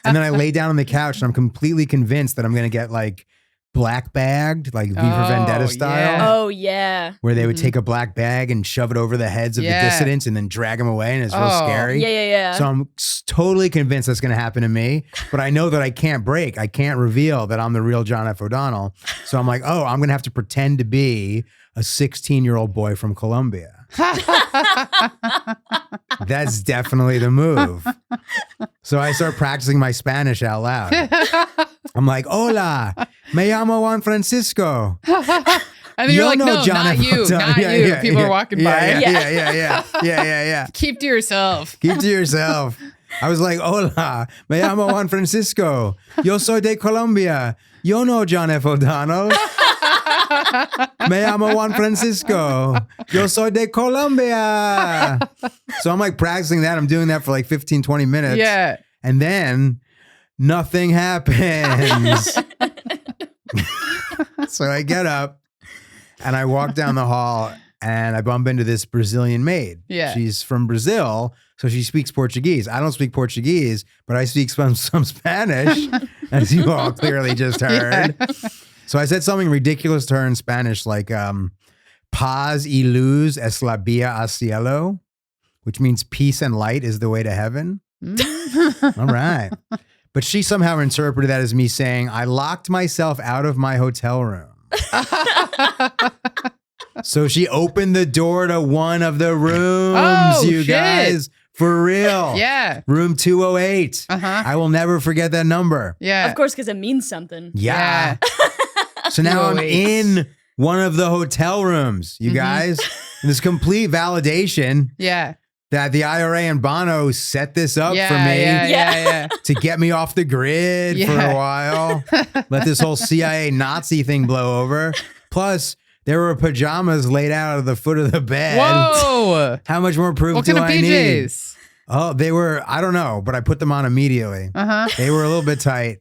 And then I lay down on the couch and I'm completely convinced that I'm going to get like black bagged, like V for Vendetta style. Yeah. Oh, yeah. Where they would take a black bag and shove it over the heads of the dissidents and then drag them away. And it's real scary. Yeah. So I'm totally convinced that's going to happen to me. But I know that I can't break. I can't reveal that I'm the real John F. O'Donnell. So I'm like, oh, I'm going to have to pretend to be a 16-year-old boy from Colombia. That's definitely the move. So I start practicing my Spanish out loud. I'm like, hola, me llamo Juan Francisco. And then you're like, no, John not F. you, O'Donnell. not you. People are walking by. Yeah. Keep to yourself. Keep to yourself. I was like, hola, me llamo Juan Francisco. Yo soy de Colombia. Yo no John F. O'Donnell. Me llamo Juan Francisco. Yo soy de Colombia. So I'm like practicing that. I'm doing that for like 15, 20 minutes. Yeah. And then nothing happens. So I get up and I walk down the hall and I bump into this Brazilian maid. Yeah. She's from Brazil, so she speaks Portuguese. I don't speak Portuguese, but I speak some Spanish, as you all clearly just heard. Yeah. So I said something ridiculous to her in Spanish, like paz y luz es la vía al cielo, which means peace and light is the way to heaven. All right. But she somehow interpreted that as me saying, I locked myself out of my hotel room. So she opened the door to one of the rooms, guys. For real. Yeah. Room 208. I will never forget that number. Yeah. Of course, because it means something. Yeah. So now I'm in one of the hotel rooms, you guys. And this complete validation. Yeah. That the IRA and Bono set this up for me to get me off the grid for a while. Let this whole CIA Nazi thing blow over. Plus, there were pajamas laid out at the foot of the bed. Whoa! How much more proof do I need? Oh, they were, I don't know, but I put them on immediately. They were a little bit tight.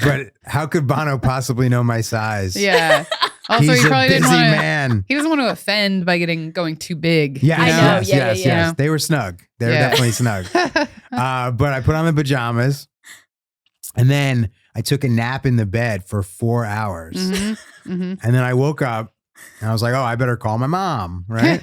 But how could Bono possibly know my size? Yeah. Also, He's he a probably busy didn't want to. man. He doesn't want to offend by going too big. Yes, I know. yes. They were snug. They were definitely snug. But I put on the pajamas, and then I took a nap in the bed for 4 hours. And then I woke up, and I was like, oh, I better call my mom, right?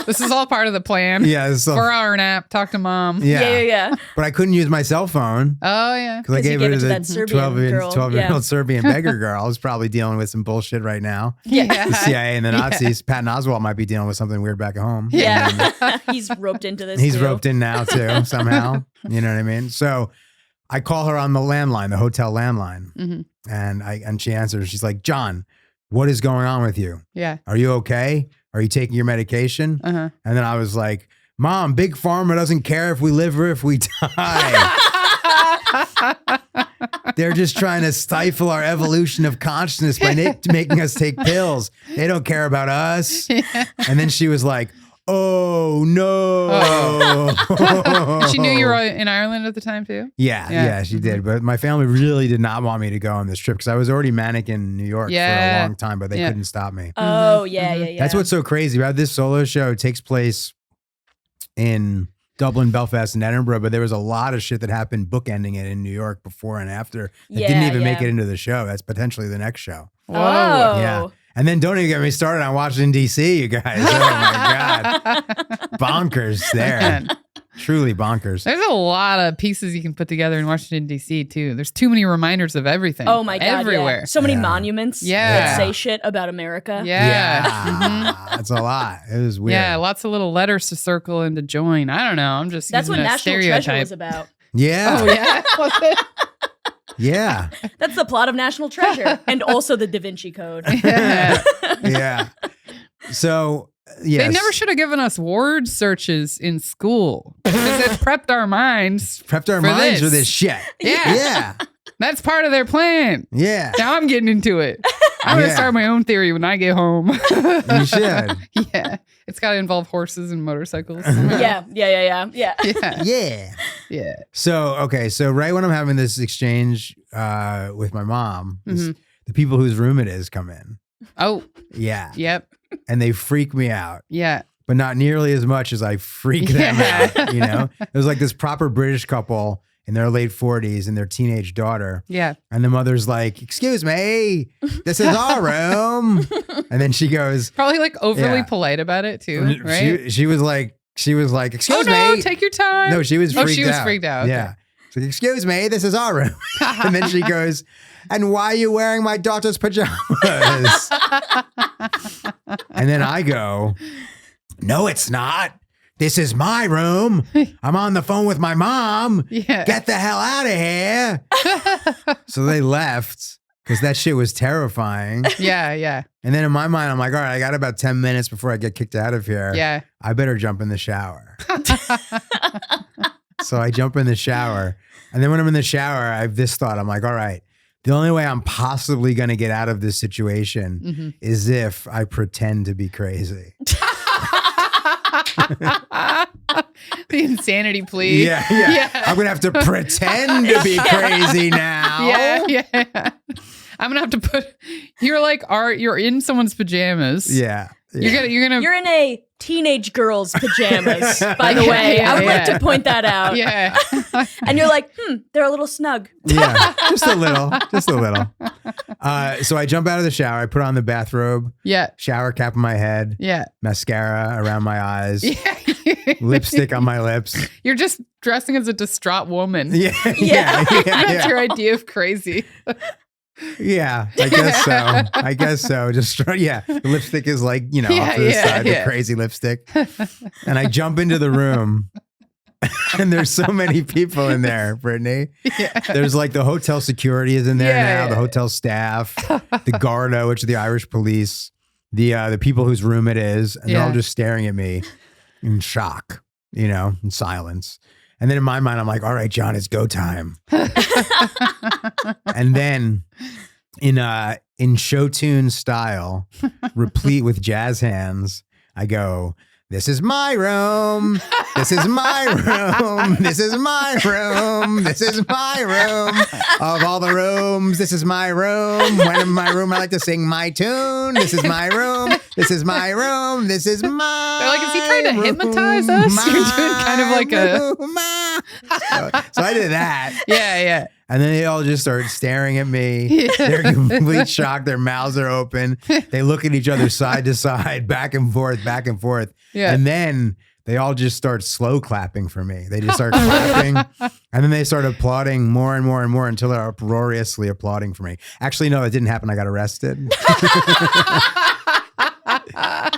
This is all part of the plan. Yeah. 4-hour nap. Talk to mom. Yeah. But I couldn't use my cell phone. Oh, yeah. Because I gave it to that the Serbian girl. 12-year-old Serbian beggar girl who's probably dealing with some bullshit right now. Yeah. The CIA and the Nazis. Patton Oswalt might be dealing with something weird back at home. Yeah. He's roped into this. He's too. roped in now too, somehow. You know what I mean? So I call her on the landline, the hotel landline. And she answers. She's like, John, what is going on with you? Yeah. Are you okay? Are you taking your medication? And then I was like, Mom, Big Pharma doesn't care if we live or if we die. They're just trying to stifle our evolution of consciousness by making us take pills. They don't care about us. And then she was like, oh, no. She knew you were in Ireland at the time, too? Yeah, she did. But my family really did not want me to go on this trip because I was already manic in New York for a long time, but they couldn't stop me. Oh, yeah. That's what's so crazy about this solo show. It takes place in Dublin, Belfast, and Edinburgh, but there was a lot of shit that happened bookending it in New York before and after that didn't even make it into the show. That's potentially the next show. Whoa. Oh. Yeah. And then don't even get me started on Washington, D.C., you guys. Oh, my God. Bonkers there. Man. Truly bonkers. There's a lot of pieces you can put together in Washington, D.C., too. There's too many reminders of everything. Oh, my God. Everywhere. Yeah. So many monuments that say shit about America. Yeah. That's a lot. It was weird. Yeah, lots of little letters to circle and to join. I don't know. I'm just That's what using that National stereotype. Treasure was about. Yeah. Oh, yeah? Was it? Yeah. That's the plot of National Treasure and also the Da Vinci Code. Yeah. So, yes. They never should have given us word searches in school because it prepped our minds. For this shit. Yeah. Yeah. That's part of their plan. Yeah. Now I'm getting into it. I'm going to start my own theory when I get home. You should. Yeah. It's got to involve horses and motorcycles. Yeah. Yeah. So, okay. So right when I'm having this exchange with my mom, the people whose room it is come in. Oh. Yeah. Yep. And they freak me out. Yeah. But not nearly as much as I freak them out, you know? It was like this proper British couple in their late 40s and their teenage daughter. Yeah. And the mother's like, excuse me, this is our room. And then she goes. Probably like overly polite about it too, right? She was like, excuse no, me. take your time. No, she was freaked out. She was freaked out. Okay. Yeah. She's like, excuse me, this is our room. And then she goes, and why are you wearing my daughter's pajamas? And then I go, no, it's not. This is my room. I'm on the phone with my mom. Yeah. Get the hell out of here. So they left because that shit was terrifying. Yeah. And then in my mind, I'm like, all right, I got about 10 minutes before I get kicked out of here. Yeah. I better jump in the shower. So I jump in the shower. And then when I'm in the shower, I have this thought. I'm like, all right, the only way I'm possibly going to get out of this situation is if I pretend to be crazy. The insanity plea. Yeah. I'm going to have to pretend to be crazy now. Yeah. I'm going to have to put, you're in someone's pajamas. Yeah. You're in a teenage girl's pajamas, by the way. I would like to point that out. Yeah. And you're like, they're a little snug. Yeah, just a little. So I jump out of the shower. I put on the bathrobe. Yeah. Shower cap on my head. Yeah. Mascara around my eyes. Yeah. Lipstick on my lips. You're just dressing as a distraught woman. Yeah. That's your idea of crazy. Yeah, I guess so. Just the lipstick is like, off to the side, the crazy lipstick. And I jump into the room and there's so many people in there, Brittany. Yeah. There's like the hotel security is in there now, the hotel staff, the Garda, which are the Irish police, the people whose room it is, and they're all just staring at me in shock, in silence. And then in my mind, I'm like, all right, John, it's go time. And then in show tune style, replete with jazz hands, I go, This is my room. This is my room. This is my room. This is my room. Of all the rooms, this is my room. When in my room, I like to sing my tune. This is my room. This is my room. This is my They're like, is he trying to hypnotize us? You're doing kind of like a... So I did that. Yeah. And then they all just start staring at me. They're complete shocked. Their mouths are open. They look at each other side to side, back and forth, back and forth. Yeah. And then they all just start slow clapping for me. They just start clapping. And then they start applauding more and more and more until they're uproariously applauding for me. Actually, no, it didn't happen. I got arrested. I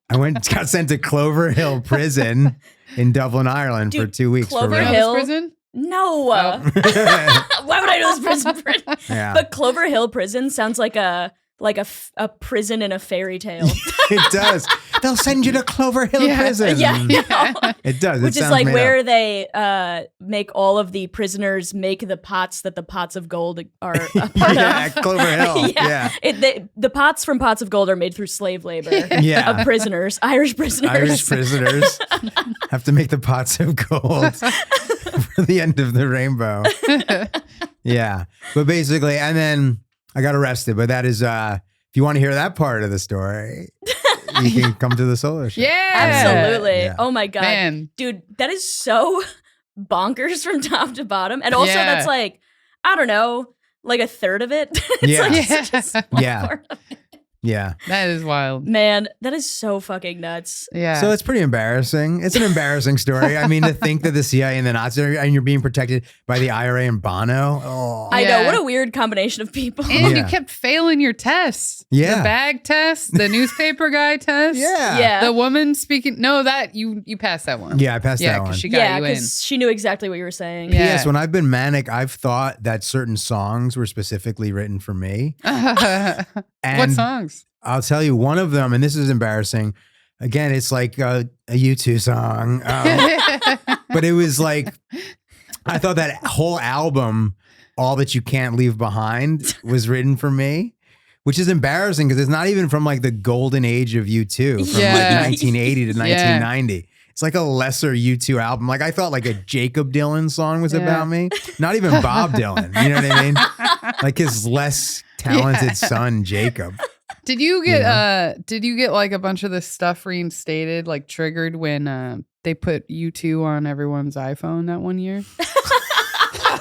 got sent to Clover Hill Prison in Dublin, Ireland for 2 weeks. Clover for Hill prison? No. Why would I know this prison? Yeah. But Clover Hill Prison sounds like a prison in a fairy tale. It does. They'll send you to Clover Hill Prison. Yeah. It does. Which is like where they make all of the prisoners make the pots that the pots of gold are a part of. Clover Hill. Yeah. The pots from Pots of Gold are made through slave labor Yeah. of prisoners, Irish prisoners. Irish prisoners have to make the pots of gold for the end of the rainbow. Yeah. But basically, and then I got arrested. But that is, if you want to hear that part of the story, you can come to the solo show. Yeah. Absolutely. Yeah. Oh my God. Man. Dude, that is so bonkers from top to bottom. And also that's like, I don't know, like a third of it. It's just one part of it. Yeah. That is wild. Man, that is so fucking nuts. Yeah. So it's pretty embarrassing. It's an embarrassing story. I mean, to think that the CIA and the Nazis are, and you're being protected by the IRA and Bono. Oh. I know. What a weird combination of people. And you kept failing your tests. Yeah. The bag test, the newspaper guy test. Yeah. The woman speaking. No, that you passed that one. Yeah, I passed that one. Because she got you in. because she knew exactly what you were saying. Yeah. Yes, when I've been manic, I've thought that certain songs were specifically written for me. And What songs? I'll tell you one of them, and this is embarrassing. Again, it's like a U2 song. But it was like, I thought that whole album, All That You Can't Leave Behind, was written for me, which is embarrassing because it's not even from like the golden age of U2 from like 1980 to 1990. It's like a lesser U2 album. Like I thought like a Jacob Dylan song was about me. Not even Bob Dylan. You know what I mean? Like his less talented son, Jacob. Did you get like a bunch of this stuff reinstated, like triggered when they put U2 on everyone's iPhone that one year?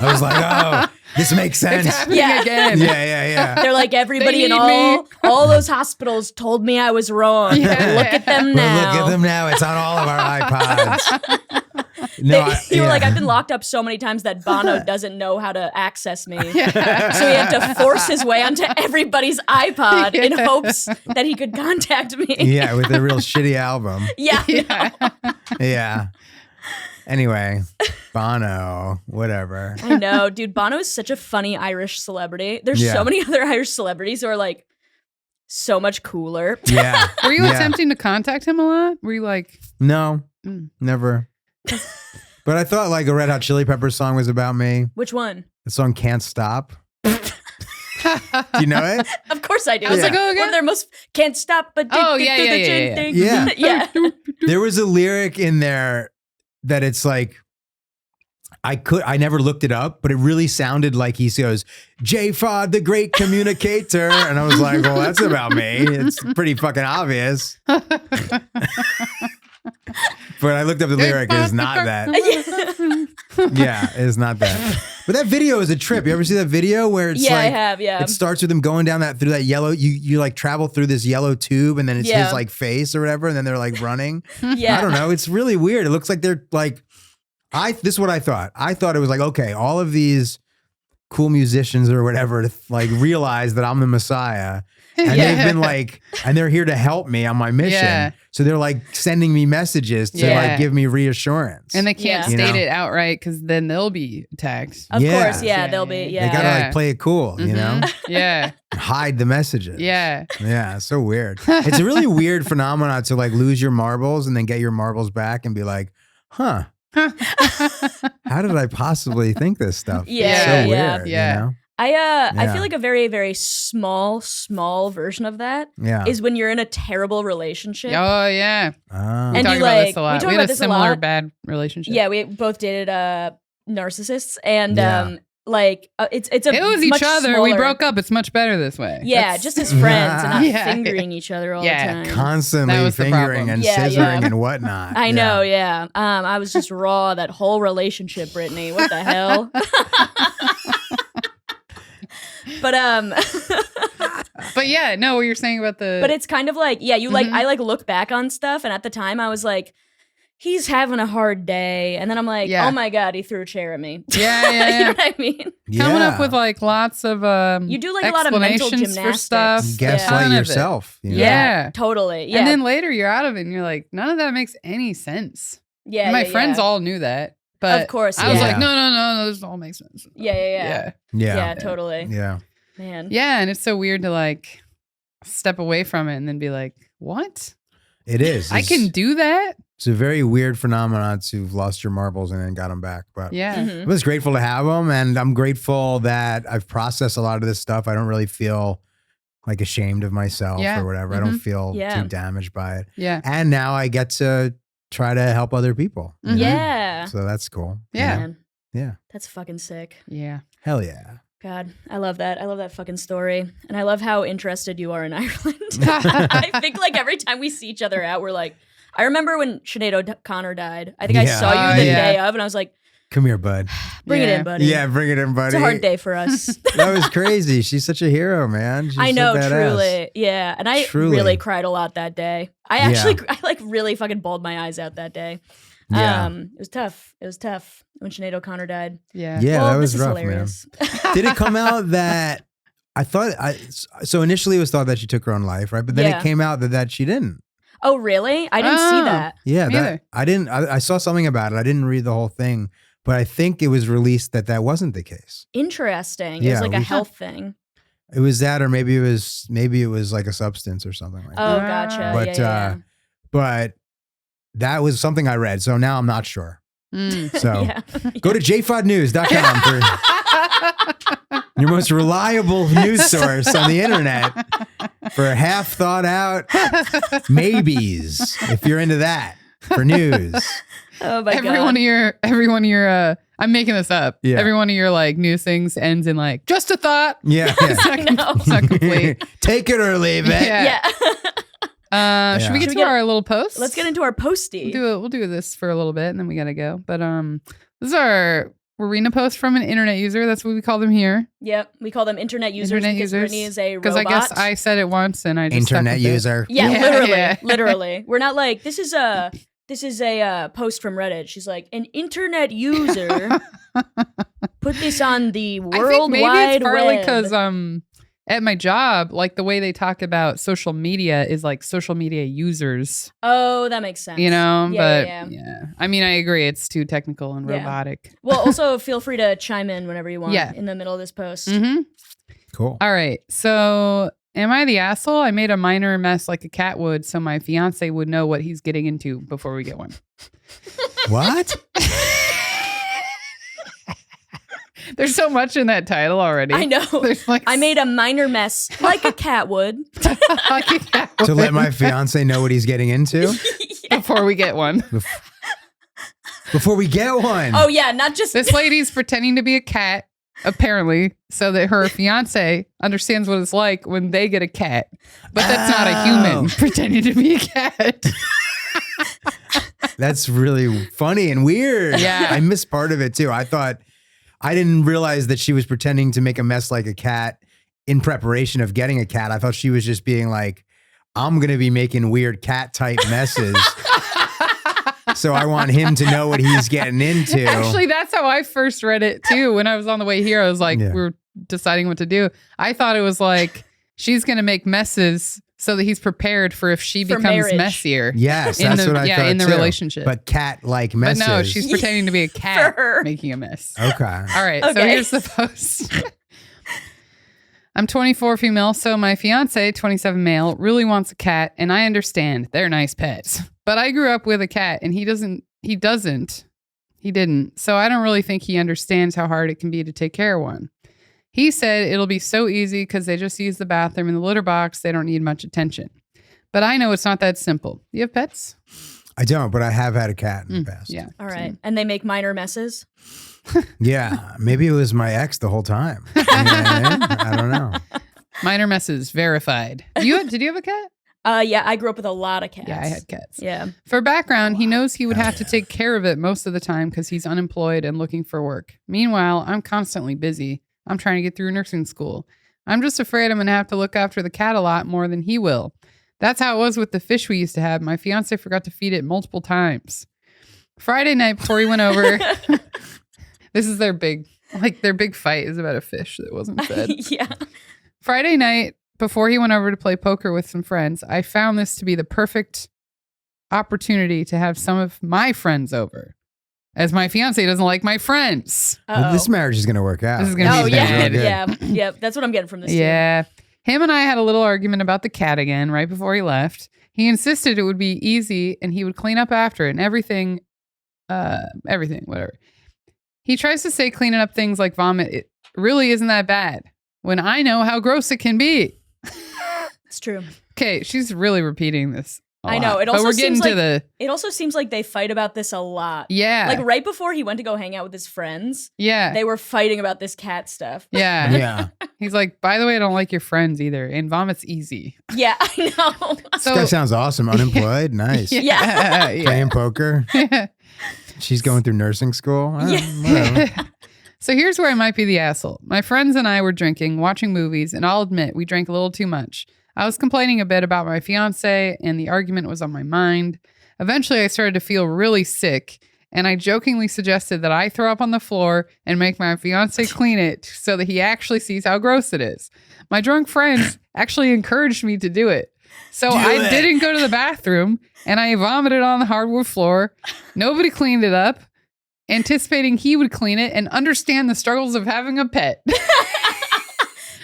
I was like, oh, this makes sense. It's happening again. Yeah. They're like, everybody in need all those hospitals told me I was wrong. Yeah. Look at them now. Look at them now. It's on all of our iPods. No, You were like, I've been locked up so many times that Bono doesn't know how to access me. So he had to force his way onto everybody's iPod in hopes that he could contact me. Yeah, with a real shitty album. Yeah. Yeah. Anyway, Bono, whatever. I know, dude. Bono is such a funny Irish celebrity. There's so many other Irish celebrities who are like so much cooler. Yeah. Were you attempting to contact him a lot? Were you like... No, never. But I thought like a Red Hot Chili Peppers song was about me. Which one? The song Can't Stop. Do you know it? Of course I do. I was like, oh, one of their most can't stop but Yeah. There was a lyric in there that it's like I never looked it up, but it really sounded like he goes, J Fod, the great communicator. And I was like, well, that's about me. It's pretty fucking obvious. But I looked up the lyric. It's not that. Yeah, it's not that. But that video is a trip. You ever see that video where it's like, I have, it starts with them going down through that yellow, you like travel through this yellow tube and then it's his like face or whatever. And then they're like running. I don't know. It's really weird. It looks like they're like, this is what I thought. I thought it was like, okay, all of these cool musicians or whatever like realize that I'm the Messiah. And they've been like, and they're here to help me on my mission. Yeah. So they're like sending me messages to like give me reassurance. And they can't state it outright because then they'll be attacked. Of course, they'll be, They gotta like play it cool, you know? Yeah. Hide the messages. Yeah. Yeah, it's so weird. It's a really weird phenomenon to like lose your marbles and then get your marbles back and be like, huh. How did I possibly think this stuff? Yeah. It's so weird, you know? I feel like a very, very small version of that is when you're in a terrible relationship. Oh yeah. And we talk you about this a lot. We had a this similar bad relationship. Yeah, we both dated narcissists, and it was each other. Smaller. We broke up. It's much better this way. Yeah, just as friends and not fingering each other all the time. Constantly fingering and scissoring and whatnot. I know, yeah. I was just raw that whole relationship, Brittany. What the hell? But yeah, no, what you're saying about the. But it's kind of like, you like, I like look back on stuff, and at the time I was like, he's having a hard day. And then I'm like, oh my God, he threw a chair at me. Yeah. You know what I mean? Coming up with like lots of you do like a lot of mental gymnastics for stuff. Gaslight yourself. You know? Yeah, totally. Yeah. And then later you're out of it and you're like, none of that makes any sense. Yeah. And my friends all knew that. But of course, I was like, no, this all makes sense. Yeah, totally. Yeah. Man. Yeah, and it's so weird to like step away from it and then be like, what? It is. I can do that? It's a very weird phenomenon to have lost your marbles and then got them back. But yeah, I was grateful to have them, and I'm grateful that I've processed a lot of this stuff. I don't really feel like ashamed of myself or whatever. I don't feel too damaged by it. Yeah. And now I get to try to help other people. Yeah. So that's cool. Yeah. Man. Yeah. That's fucking sick. Yeah. Hell yeah. God, I love that. I love that fucking story. And I love how interested you are in Ireland. I think like every time we see each other out, we're like, I remember when Sinead O'Connor died. I think I saw you the day of, and I was like, come here, bud. Bring it in, buddy. Yeah, bring it in, buddy. It's a hard day for us. That was crazy. She's such a hero, man. She's I know, so badass. Truly. Yeah. And I really cried a lot that day. I like really fucking bawled my eyes out that day. Yeah. It was tough. It was tough when Sinead O'Connor died. Yeah. Yeah, well, that was this is rough, hilarious. man. Did it come out that so initially it was thought that she took her own life, right? But then it came out that she didn't. Oh, really? I didn't see that. Yeah, I didn't. I saw something about it. I didn't read the whole thing, but I think it was released that wasn't the case. Interesting. It was like a health thing. It was that, or maybe it was like a substance or something like that. Oh, gotcha. But that was something I read, so now I'm not sure. So go to jfodnews.com for your most reliable news source on the internet for half thought out maybes, if you're into that, for news. Oh my God. Every one of your I'm making this up. Yeah. Every one of your like news things ends in like just a thought. Yeah. It's not complete. Take it or leave it. Yeah. Should we get to our little post? Let's get into our posty. We'll do this for a little bit and then we gotta go. But this is our Warina post from an internet user. That's what we call them here. Yep, we call them internet users because Brittany is a robot. Because I guess I said it once and I just internet user. Yeah, literally. We're not like this is a post from Reddit. She's like, an internet user put this on the World Wide Web. Maybe it's partly because at my job, like the way they talk about social media is like social media users. Oh, that makes sense. You know, yeah. I mean, I agree. It's too technical and robotic. Well, also feel free to chime in whenever you want in the middle of this post. Mm-hmm. Cool. All right. So am I the asshole? I made a minor mess like a cat would so my fiance would know what he's getting into before we get one. What? There's so much in that title already. I know. Like I made a minor mess like a cat would. like a cat would. To let my fiance know what he's getting into? Before we get one. Before we get one. Oh, yeah. Not just. This lady's pretending to be a cat, apparently, so that her fiance understands what it's like when they get a cat. But that's not a human pretending to be a cat. That's really funny and weird. Yeah. I missed part of it too. I didn't realize that she was pretending to make a mess like a cat in preparation of getting a cat. I thought she was just being like, I'm going to be making weird cat type messes. So I want him to know what he's getting into. Actually, that's how I first read it too. When I was on the way here, I was like, we were deciding what to do. I thought it was like, she's going to make messes so that he's prepared for if she becomes marriage. Messier. Yes, that's what I thought in the too. relationship. But cat-like messes. But no, she's pretending to be a cat making a mess. Okay. All right, so here's the post. I'm 24 female, so my fiance, 27 male, really wants a cat, and I understand they're nice pets. But I grew up with a cat, and he didn't. So I don't really think he understands how hard it can be to take care of one. He said it'll be so easy because they just use the bathroom and the litter box. They don't need much attention. But I know it's not that simple. You have pets? I don't, but I have had a cat in the past. Yeah. All right. And they make minor messes? Yeah. Maybe it was my ex the whole time. You know what I mean? I don't know. Minor messes verified. Did you have a cat? Yeah, I grew up with a lot of cats. Yeah, I had cats. Yeah. For background, he knows he would have to take care of it most of the time because he's unemployed and looking for work. Meanwhile, I'm constantly busy. I'm trying to get through nursing school. I'm just afraid I'm going to have to look after the cat a lot more than he will. That's how it was with the fish we used to have. My fiance forgot to feed it multiple times. Friday night before he went over, this is their big fight is about a fish that wasn't fed. Yeah. Friday night before he went over to play poker with some friends, I found this to be the perfect opportunity to have some of my friends over, as my fiance doesn't like my friends. Well, this marriage is going to work out. This is gonna be bad. Yeah. That's what I'm getting from this. Yeah. Him and I had a little argument about the cat again right before he left. He insisted it would be easy and he would clean up after it and everything, whatever. He tries to say cleaning up things like vomit, it really isn't that bad when I know how gross it can be. It's true. Okay, she's really repeating this. I know. It also but we're getting seems to like the. It also seems like they fight about this a lot. Yeah. Like right before he went to go hang out with his friends. Yeah. They were fighting about this cat stuff. Yeah. Yeah. He's like, by the way, I don't like your friends either. And vomit's easy. Yeah, I know. So, this guy sounds awesome. Unemployed. Nice. Yeah. Playing poker. She's going through nursing school. Yeah. So here's where I might be the asshole. My friends and I were drinking, watching movies, and I'll admit we drank a little too much. I was complaining a bit about my fiance, and the argument was on my mind. Eventually, I started to feel really sick, and I jokingly suggested that I throw up on the floor and make my fiance clean it so that he actually sees how gross it is. My drunk friends actually encouraged me to do it. So I didn't go to the bathroom, and I vomited on the hardwood floor. Nobody cleaned it up, anticipating he would clean it and understand the struggles of having a pet.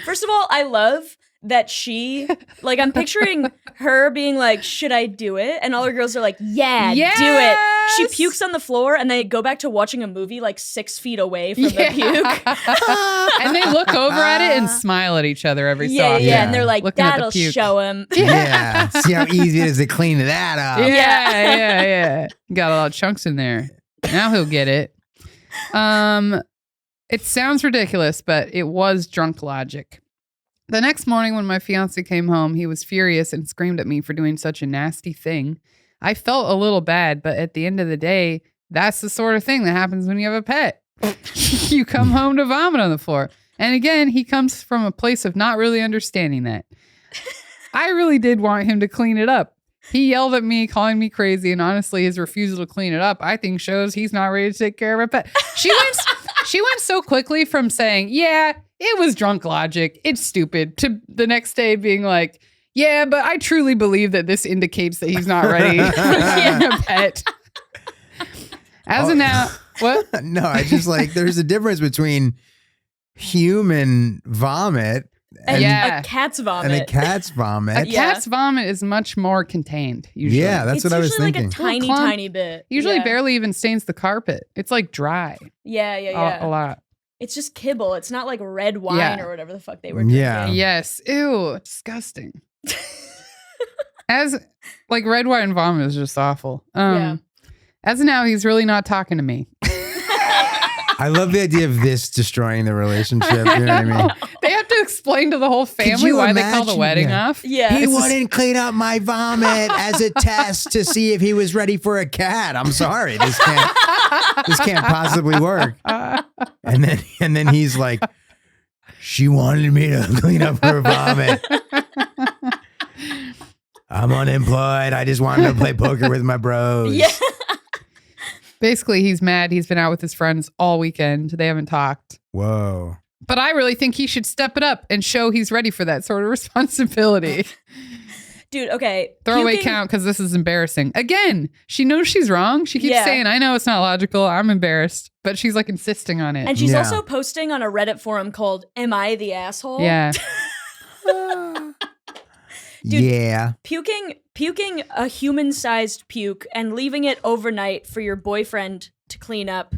First of all, I love that she, like, I'm picturing her being like, should I do it? And all her girls are like, yeah, do it. She pukes on the floor and they go back to watching a movie like 6 feet away from the puke. And they look over at it and smile at each other every so often. Yeah, and they're like, looking that'll show him. Yeah. See how easy it is to clean that up. Yeah. Got a lot of chunks in there. Now he'll get it. It sounds ridiculous, but it was drunk logic. The next morning when my fiance came home, he was furious and screamed at me for doing such a nasty thing. I felt a little bad, but at the end of the day, that's the sort of thing that happens when you have a pet. You come home to vomit on the floor. And again, he comes from a place of not really understanding that. I really did want him to clean it up. He yelled at me, calling me crazy, and honestly, his refusal to clean it up, I think, shows he's not ready to take care of a pet. She went so quickly from saying, yeah, it was drunk logic, it's stupid, to the next day being like, yeah, but I truly believe that this indicates that he's not ready for a pet. As of now, what? No, I just like, there's a difference between human vomit and a cat's vomit. And a cat's vomit. A cat's vomit is much more contained, usually. Yeah, that's what I was thinking. It's usually like a tiny bit. Usually barely even stains the carpet. It's like dry. Yeah. A lot. It's just kibble. It's not like red wine or whatever the fuck they were drinking. Yeah. Yes. Ew. Disgusting. As like red wine vomit is just awful. As of now, he's really not talking to me. I love the idea of this destroying the relationship. You know what I mean? They have to explain to the whole family why they call the wedding off. Yeah. He wouldn't clean up my vomit as a test to see if he was ready for a cat. I'm sorry. This can't possibly work. And then he's like, she wanted me to clean up her vomit. I'm unemployed. I just wanted to play poker with my bros. Yeah. Basically, he's mad. He's been out with his friends all weekend. They haven't talked. Whoa. But I really think he should step it up and show he's ready for that sort of responsibility. Dude, okay. Throwaway count because this is embarrassing. Again, she knows she's wrong. She keeps saying, I know it's not logical. I'm embarrassed. But she's like insisting on it. And she's also posting on a Reddit forum called Am I the Asshole? Yeah. Dude, yeah. Puking a human-sized puke and leaving it overnight for your boyfriend to clean up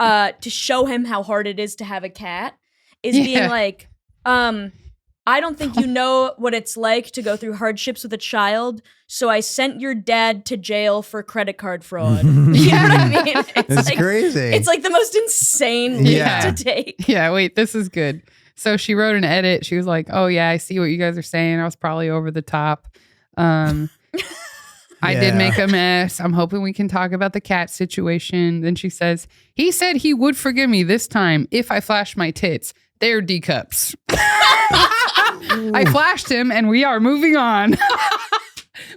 to show him how hard it is to have a cat is being like, I don't think you know what it's like to go through hardships with a child, so I sent your dad to jail for credit card fraud. You know what I mean? It's like, crazy. It's like the most insane leap to take. Yeah, wait, this is good. So she wrote an edit. She was like, oh yeah, I see what you guys are saying. I was probably over the top. I did make a mess. I'm hoping we can talk about the cat situation. Then she says, he said he would forgive me this time if I flash my tits. They're D cups. I flashed him and we are moving on.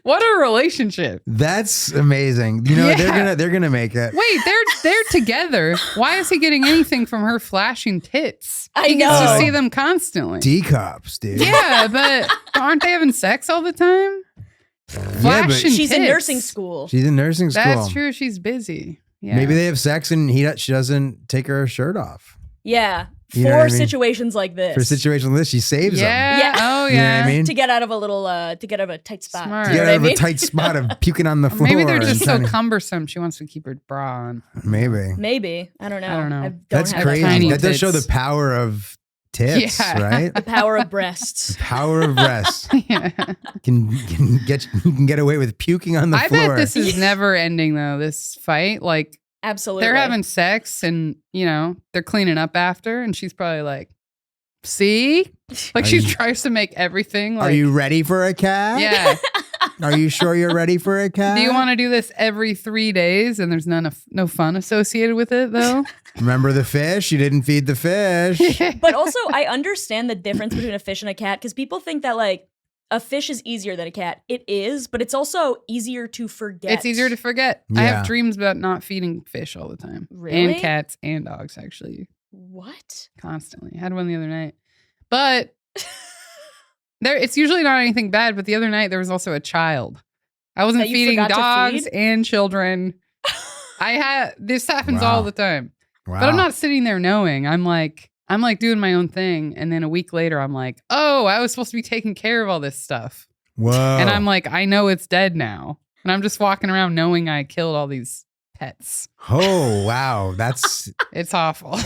What a relationship. That's amazing. You know, they're gonna make it. Wait, they're together. Why is he getting anything from her flashing tits? He gets to see them constantly. D cups, dude. Yeah, but aren't they having sex all the time? Flashing she's tits. in nursing school. She's in nursing school. That's true. She's busy. Yeah. Maybe they have sex and she doesn't take her shirt off. Yeah. You know For what I mean? situations like this. For situations like this, she saves them. Yeah. Oh, You know yeah. what I mean? To get out of a little, to get out of a tight spot. Smart. To get out of a tight spot of puking on the floor. Maybe they're just so and cumbersome. She wants to keep her bra on. Maybe. Maybe. I don't know. I don't know. That's have crazy. tiny That does show the tits. power of tits, Yeah. right? The power of breasts. Power of breasts. Yeah. You can get away with puking on the I floor. bet this is never ending though, this fight. Like Absolutely. they're having sex and, you know, they're cleaning up after and she's probably like, see? Like she tries to make everything like, Are you ready for a cat? yeah. Are you sure you're ready for a cat? Do you want to do this every 3 days and there's no fun associated with it though? Remember the fish? You didn't feed the fish. But also, I understand the difference between a fish and a cat because people think that like a fish is easier than a cat. It is, but it's also easier to forget. It's easier to forget. I Yeah. have dreams about not feeding fish all the time. Really? And cats and dogs, actually. What? Constantly. I had one the other night. But it's usually not anything bad, but the other night there was also a child. I wasn't That you feeding forgot to dogs feed? and children. This happens Wow. all the time. Wow. But I'm not sitting there knowing. I'm like doing my own thing. And then a week later, I'm like, oh, I was supposed to be taking care of all this stuff. Whoa. And I'm like, I know it's dead now. And I'm just walking around knowing I killed all these pets. Oh, wow. That's It's awful.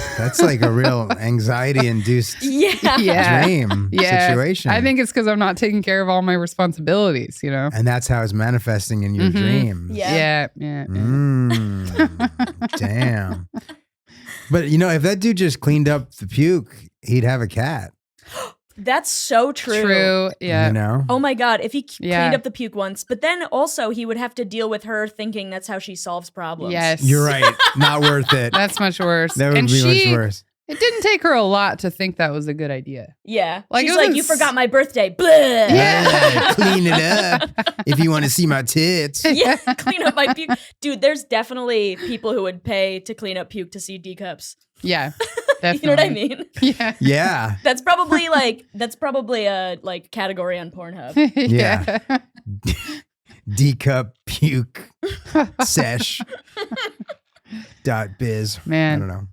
like a real anxiety-induced Yeah. Yeah. dream Yeah. situation. I think it's because I'm not taking care of all my responsibilities, you know? And that's how it's manifesting in your Mhm. dreams. Yeah. Yeah. Damn. But you know, if that dude just cleaned up the puke, he'd have a cat. That's so true. True. Yeah. You know? Oh my God, if he Yeah. cleaned up the puke once, but then also he would have to deal with her thinking that's how she solves problems. Yes. You're right. Not worth it. That's much worse. That would and be much worse. It didn't take her a lot to think that was a good idea. Yeah. Like, She's it like, was- you forgot my birthday. Blah. Yeah. Clean it up if you want to see my tits. Yeah, clean up my puke. Dude, there's definitely people who would pay to clean up puke to see D cups. Yeah. Definitely. You know what I mean? Yeah. Yeah. That's probably a like category on Pornhub. Yeah. D-cup puke sesh .biz. Man. I don't know.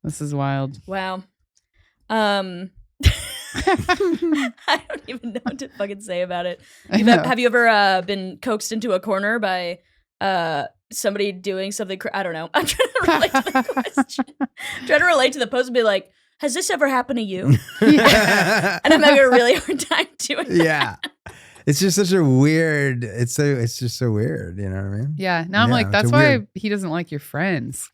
This is wild. Wow. I don't even know what to fucking say about it. I know. Have you ever been coaxed into a corner by somebody doing something? I don't know. I'm trying to relate to the question. I'm trying to relate to the post and be like, has this ever happened to you? Yeah. And I'm having a really hard time doing that. Yeah. It's just such a weird, it's just so weird, you know what I mean? Yeah. Now I'm Yeah, like, it's that's a why weird- he doesn't like your friends.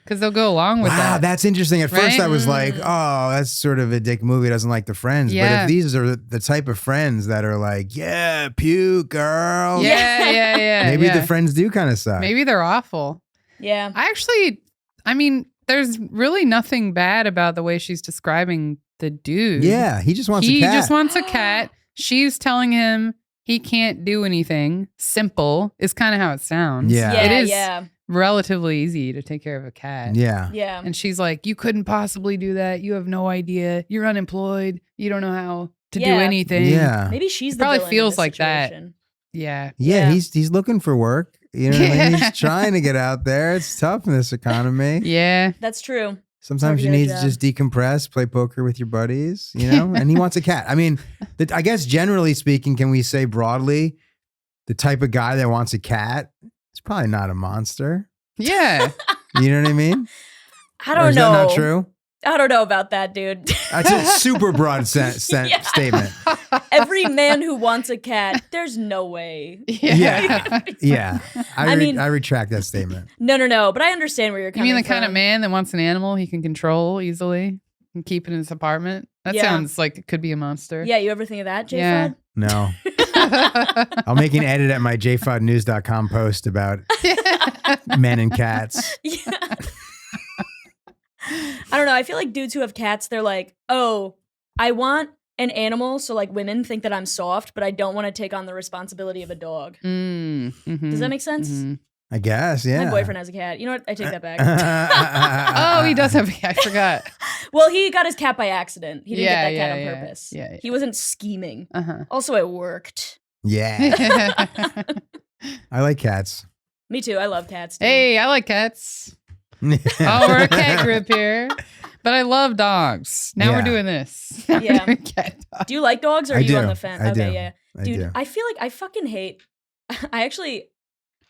Because they'll go along with Wow, that. that's interesting. At first Right? I was like, oh, that's sort of a dick movie, doesn't like the friends. But Yeah. if these are the type of friends that are like, yeah, puke, girl. Yeah. Maybe yeah. the friends do kind of suck. Maybe they're awful. Yeah. I mean, there's really nothing bad about the way she's describing the dude. Yeah, he just wants a He cat. just wants a cat. She's telling him he can't do anything. Simple is kind of how it sounds. Yeah. Yeah. It is Yeah. relatively easy to take care of a cat. Yeah. Yeah. And she's like, you couldn't possibly do that. You have no idea. You're unemployed. You don't know how to do Yeah. anything. Yeah. Maybe she's the Probably villain in feels this like that. situation. Yeah. Yeah, Yeah. he's looking for work. You know what I mean? Yeah. He's trying to get out there. It's tough in this economy. Yeah. That's true. Sometimes you Hard to need get a to just decompress, play poker with your buddies, you know? And he wants a cat. I mean, I guess generally speaking, can we say broadly, the type of guy that wants a cat is probably not a monster. Yeah. You know what I mean? I Or don't is know. that not true? I don't know about that, dude. That's a super broad statement. Every man who wants a cat, there's no way. Yeah. I retract that statement. No. But I understand where you're coming from. You mean the kind of man that wants an animal he can control easily and keep it in his apartment? That sounds like it could be a monster. Yeah, you ever think of that, J Fod? No. I'll make an edit at my jfodnews.com post about men and cats. Yeah. I don't know. I feel like dudes who have cats, they're like, oh, I want an animal. So like women think that I'm soft, but I don't want to take on the responsibility of a dog. Mm-hmm. Does that make sense? Mm-hmm. I guess, yeah. My boyfriend has a cat. You know what? I take that back. Oh, he does have a cat. I forgot. Well, he got his cat by accident. He didn't get that cat on purpose. Yeah. He wasn't scheming. Uh-huh. Also, it worked. Yeah. I like cats. Me too. I love cats. Dude. Hey, I like cats. Oh, we're a cat group here. But I love dogs. Now we're doing this. Yeah. Cat dog. Do you like dogs or are you on the fence? I Okay, do. yeah. I Dude, do. I feel like I fucking hate.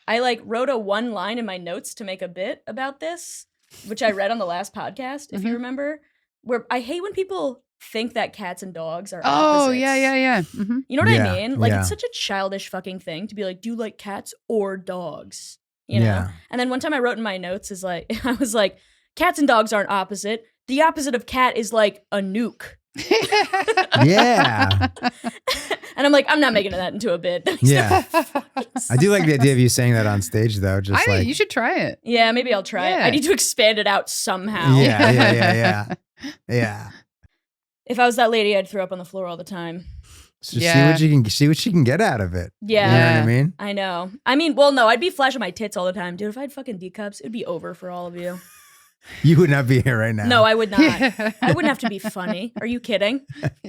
I like wrote a one line in my notes to make a bit about this, which I read on the last podcast, if you remember, where I hate when people think that cats and dogs are opposites. Oh, yeah. Mm-hmm. You know what I mean? Like, yeah. it's such a childish fucking thing to be like, do you like cats or dogs? You know? Yeah. And then one time I wrote in my notes is like, I was like, cats and dogs aren't opposite. The opposite of cat is like a nuke. Yeah. And I'm like, I'm not making that into a bit. Yeah. I do like the idea of you saying that on stage, though. Just I think you should try it. Yeah, maybe I'll try it. I need to expand it out somehow. Yeah. If I was that lady, I'd throw up on the floor all the time. So see what she can get out of it. Yeah. You know what I mean? I know. I mean, well, no, I'd be flashing my tits all the time. Dude, if I had fucking D cups, it'd be over for all of you. You would not be here right now. No, I would not. I wouldn't have to be funny. Are you kidding?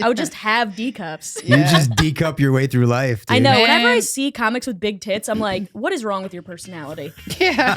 I would just have D cups. You just D-cup your way through life, dude. I know. Man. Whenever I see comics with big tits, I'm like, what is wrong with your personality? Yeah.